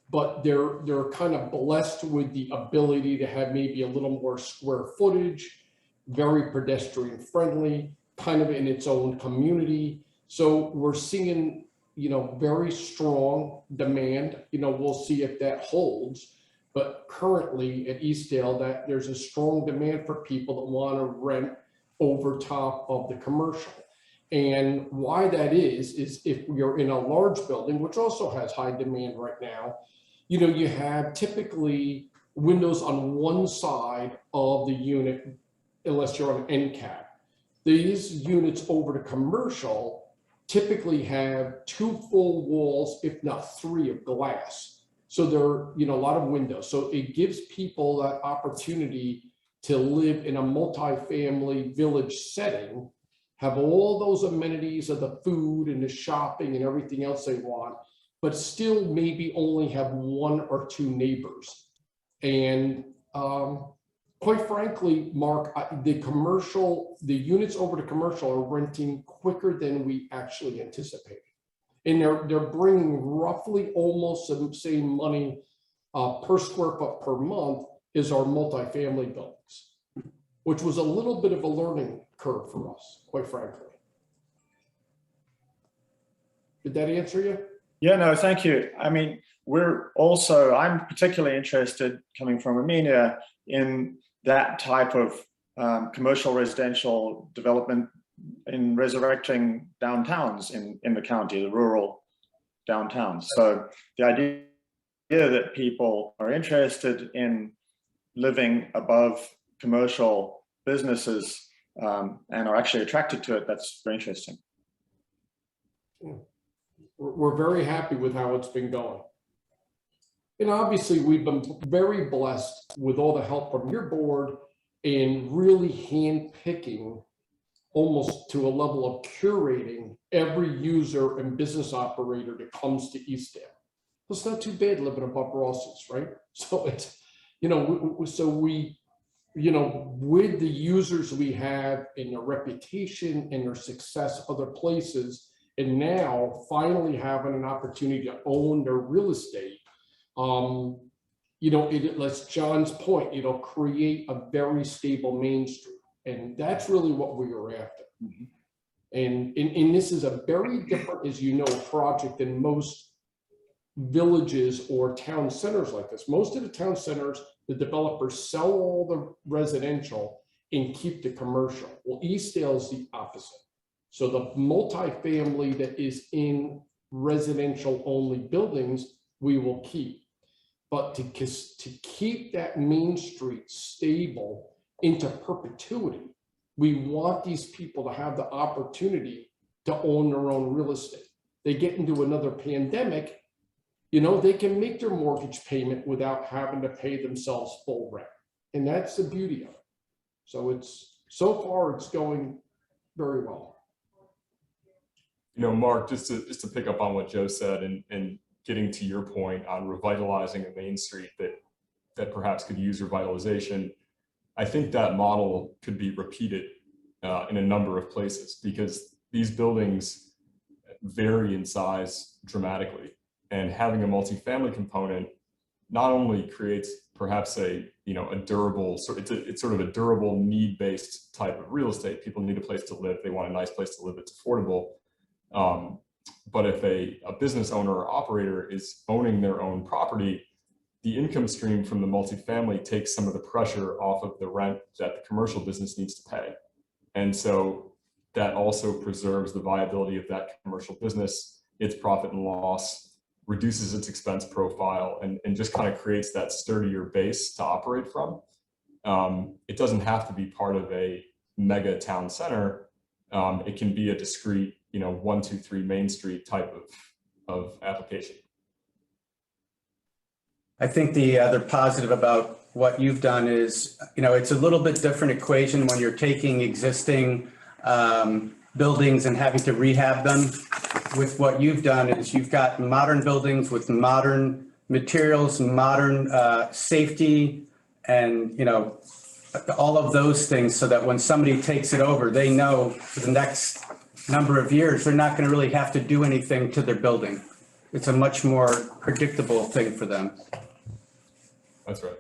But they're kind of blessed with the ability to have maybe a little more square footage, very pedestrian friendly, kind of in its own community. So we're seeing, very strong demand. We'll see if that holds. But currently at Eastdale, that there's a strong demand for people that want to rent over top of the commercial. And why that is if you're in a large building, which also has high demand right now, you have typically windows on one side of the unit, unless you're on an end cap. These units over to commercial typically have 2 full walls, if not 3 of glass. So there are, a lot of windows. So it gives people that opportunity to live in a multifamily village setting, have all those amenities of the food and the shopping and everything else they want, but still maybe only have 1 or 2 neighbors. And quite frankly, Mark, the units over to commercial are renting quicker than we actually anticipated. And they're bringing roughly almost the same money per square foot per month as our multifamily buildings, which was a little bit of a learning curve for us, quite frankly. Did that answer you? Yeah, no, thank you. I mean, I'm particularly interested, coming from Armenia, in that type of commercial residential development in resurrecting downtowns in the county, the rural downtowns. So the idea that people are interested in living above commercial businesses and are actually attracted to it, that's very interesting. We're very happy with how it's been going. And obviously we've been very blessed with all the help from your board in really handpicking, almost to a level of curating, every user and business operator that comes to Eastdale. Well, it's not too bad living above Ross's, right? So it's, with the users we have and their reputation and their success other places, and now finally having an opportunity to own their real estate, it lets John's point, it'll create a very stable Main Street. And that's really what we were after. Mm-hmm. And this is a very different, as you know, project than most villages or town centers like this. Most of the town centers, the developers sell all the residential and keep the commercial. Well, Eastdale is the opposite. So the multifamily that is in residential only buildings, we will keep. But to keep that Main Street stable into perpetuity, We want these people to have the opportunity to own their own real estate. They get into another pandemic, you know, they can make their mortgage payment without having to pay themselves full rent. And that's the beauty of it. So so far it's going very well. You know, Mark, just to pick up on what Joe said and getting to your point on revitalizing a main street that perhaps could use revitalization, I think that model could be repeated in a number of places because these buildings vary in size dramatically. And having a multifamily component not only creates perhaps a durable, it's sort of a durable need-based type of real estate. People need a place to live. They want a nice place to live. It's affordable. But if a business owner or operator is owning their own property, the income stream from the multifamily takes some of the pressure off of the rent that the commercial business needs to pay. And so that also preserves the viability of that commercial business, its profit and loss, reduces its expense profile, and just kind of creates that sturdier base to operate from. It doesn't have to be part of a mega town center. It can be a discrete, 1, 2, 3 Main Street type of application. I think the other positive about what you've done is, it's a little bit different equation when you're taking existing buildings and having to rehab them. With what you've done is you've got modern buildings with modern materials, modern safety, and all of those things, so that when somebody takes it over, they know for the next number of years they're not going to really have to do anything to their building. It's a much more predictable thing for them. That's right.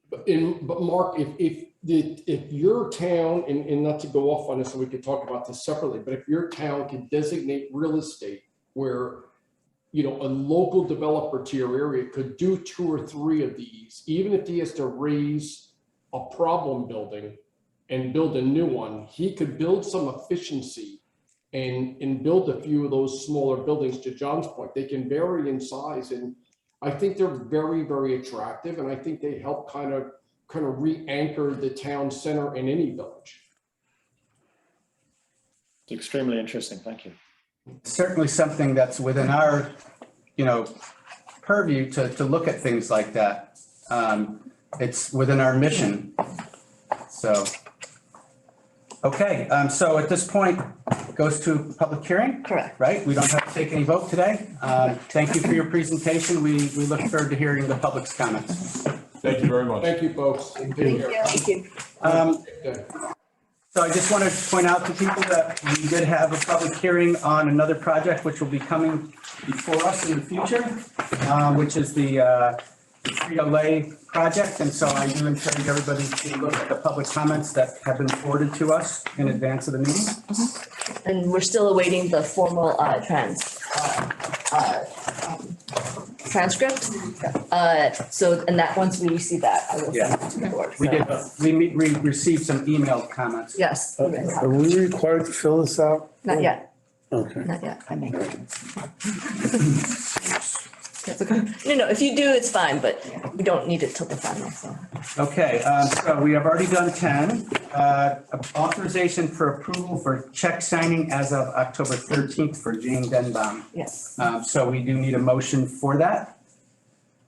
But Mark, if your town, and not to go off on this, and we could talk about this separately, but if your town can designate real estate where, a local developer to your area could do 2 or 3 of these, even if he has to raise a problem building and build a new one, he could build some efficiency and build a few of those smaller buildings. To John's point, they can vary in size, and I think they're very, very attractive, and I think they help kind of re-anchor the town center in any village. It's extremely interesting. Thank you. Certainly something that's within our, purview to look at things like that. It's within our mission. So, okay. So at this point, it goes to public hearing. Correct. Right? We don't have to take any vote today. Thank you for your presentation. We look forward to hearing the public's comments. Thank you very much. Thank you, folks. Thank you. So I just wanted to point out to people that we did have a public hearing on another project which will be coming before us in the future, which is the Frito-Lay project. And so I do encourage everybody to look at the public comments that have been forwarded to us in advance of the meeting. And we're still awaiting the formal transcript. So, and that once we receive that, I will send it to the board. We received some emailed comments. Yes. Are we required to fill this out? Not yet. Okay. Not yet. I may. That's okay. No, if you do, it's fine, but we don't need it till the final, so. Okay, so we have already done 10. Authorization for approval for check signing as of October 13th for Jane Denbaum. Yes. So we do need a motion for that.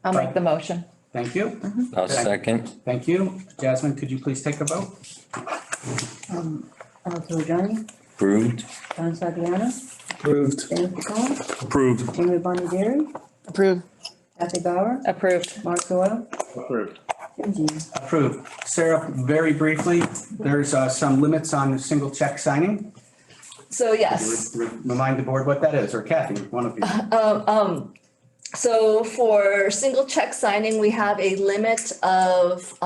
I'll make the motion. Thank you. I'll second. Thank you. Jasmine, could you please take a vote? Giuliani, Approved. John Fabiano, Approved. Dan Picone, Approved. Amy Bondieri, Approved. Kathy Bauer, Approved. Mark Doyle, Approved. Jim Jean. Approved. Sarah, very briefly, there's some limits on single check signing. So yes. Remind the board what that is, or Kathy, one of you. So for single check signing, we have a limit of,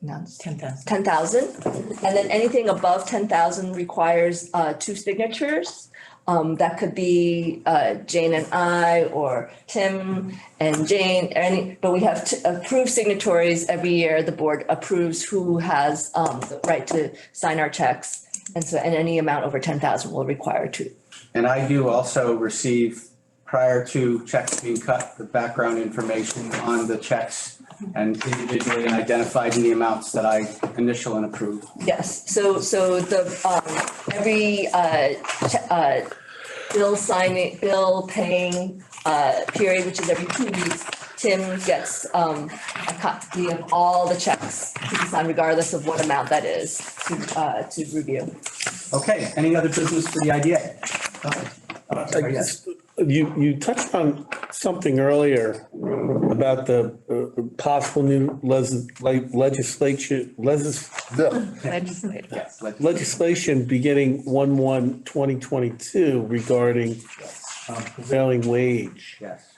No, it's 10,000. 10,000. And then anything above 10,000 requires 2 signatures. That could be Jane and I, or Tim and Jane, but we have approved signatories every year. The board approves who has the right to sign our checks. And so, and any amount over 10,000 will require 2. And I do also receive, prior to checks being cut, the background information on the checks and individually and identified in the amounts that I initial and approved. Yes, so the, every, bill paying, period, which is every 2 weeks, Tim gets, a copy of all the checks to be signed regardless of what amount that is to review. Okay, any other business for the IDA? Yes. You touched on something earlier about the possible new legislation beginning 1/1/2022 regarding prevailing wage. Yes.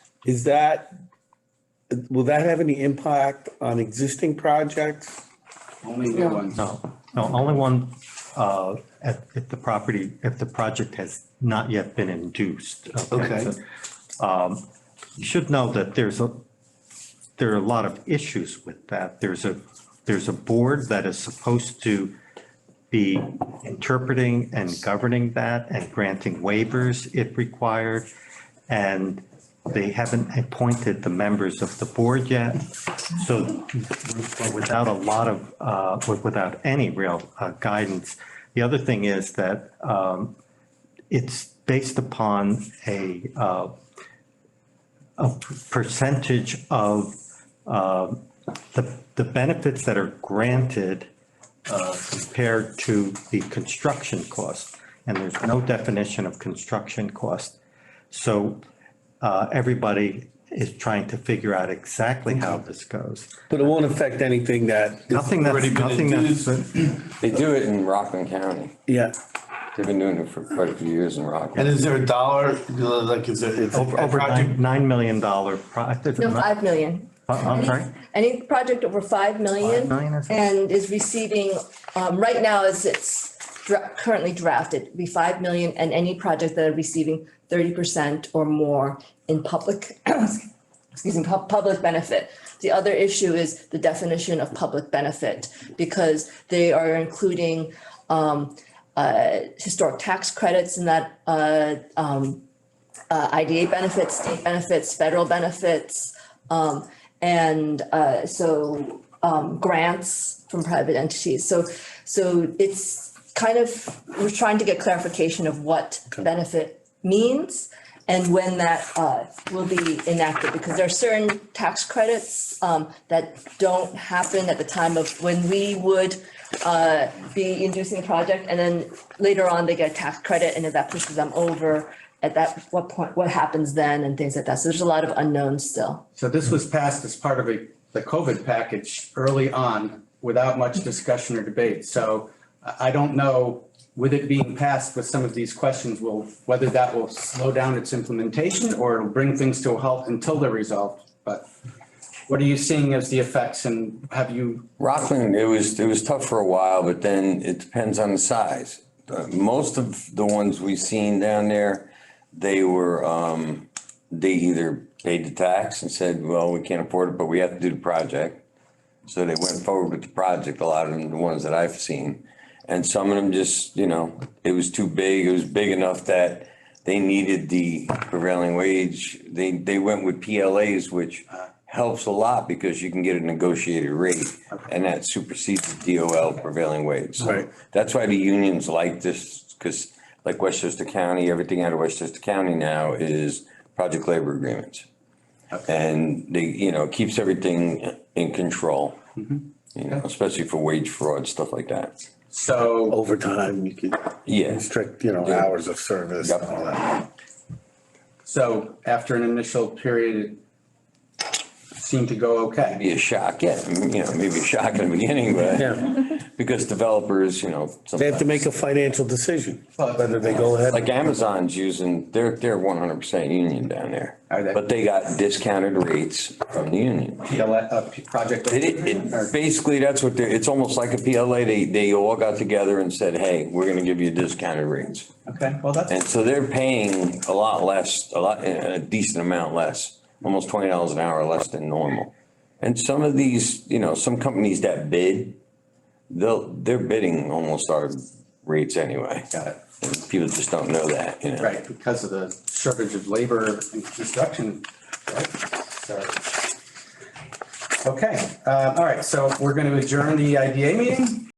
Will that have any impact on existing projects? Only new ones. No, only one, if the project has not yet been induced. Okay. So, you should know that there are a lot of issues with that. There's a board that is supposed to be interpreting and governing that and granting waivers if required. And they haven't appointed the members of the board yet. So without without any real guidance. The other thing is that it's based upon a percentage of the benefits that are granted compared to the construction cost. And there's no definition of construction cost. So everybody is trying to figure out exactly how this goes. But it won't affect anything that. They do it in Rockland County. Yeah. They've been doing it for quite a few years in Rockland. And is there a dollar, like, is it? Over $9 million project. No, 5 million. I'm sorry? Any project over 5 million 5 million, is it? and is receiving, right now as it's currently drafted, it'd be 5 million, and any project that are receiving 30% or more in public, public benefit. The other issue is the definition of public benefit, because they are including historic tax credits in that IDA benefits, state benefits, federal benefits, and grants from private entities. So it's kind of, we're trying to get clarification of what benefit means and when that will be enacted, because there are certain tax credits that don't happen at the time of when we would be inducing the project, and then later on they get a tax credit, and if that pushes them over, at that what point, what happens then, and things like that. So there's a lot of unknowns still. So this was passed as part of the COVID package early on without much discussion or debate. So I don't know, with it being passed with some of these questions, whether that will slow down its implementation or it'll bring things to a halt until they're resolved. But what are you seeing as the effects, and have you? Rockland, it was tough for a while, but then it depends on the size. Most of the ones we've seen down there, they were, they either paid the tax and said, well, we can't afford it, but we have to do the project. So they went forward with the project, a lot of them, the ones that I've seen. And some of them just, it was too big. It was big enough that they needed the prevailing wage. They went with PLAs, which helps a lot because you can get a negotiated rate, and that supersedes the DOL prevailing wage. So that's why the unions like this, because like Westchester County, everything out of Westchester County now is project labor agreements. And they, keeps everything in control, especially for wage fraud, stuff like that. So overtime, you could restrict, hours of service and all that. So after an initial period, it seemed to go okay. Be a shock, maybe a shock in the beginning, but because developers, They have to make a financial decision, whether they go ahead. Like Amazon's using, they're 100% union down there. Are they? But they got discounted rates from the union. Project. Basically, that's what it's almost like a PLA. They all got together and said, hey, we're going to give you discounted rates. Okay, well, that's. And so they're paying a lot less, a decent amount less, almost $20 an hour less than normal. And some of these, some companies that bid, they're bidding almost our rates anyway. Got it. And people just don't know that, Right, because of the shortage of labor and construction, right? So, Okay, all right, so we're going to adjourn the IDA meeting.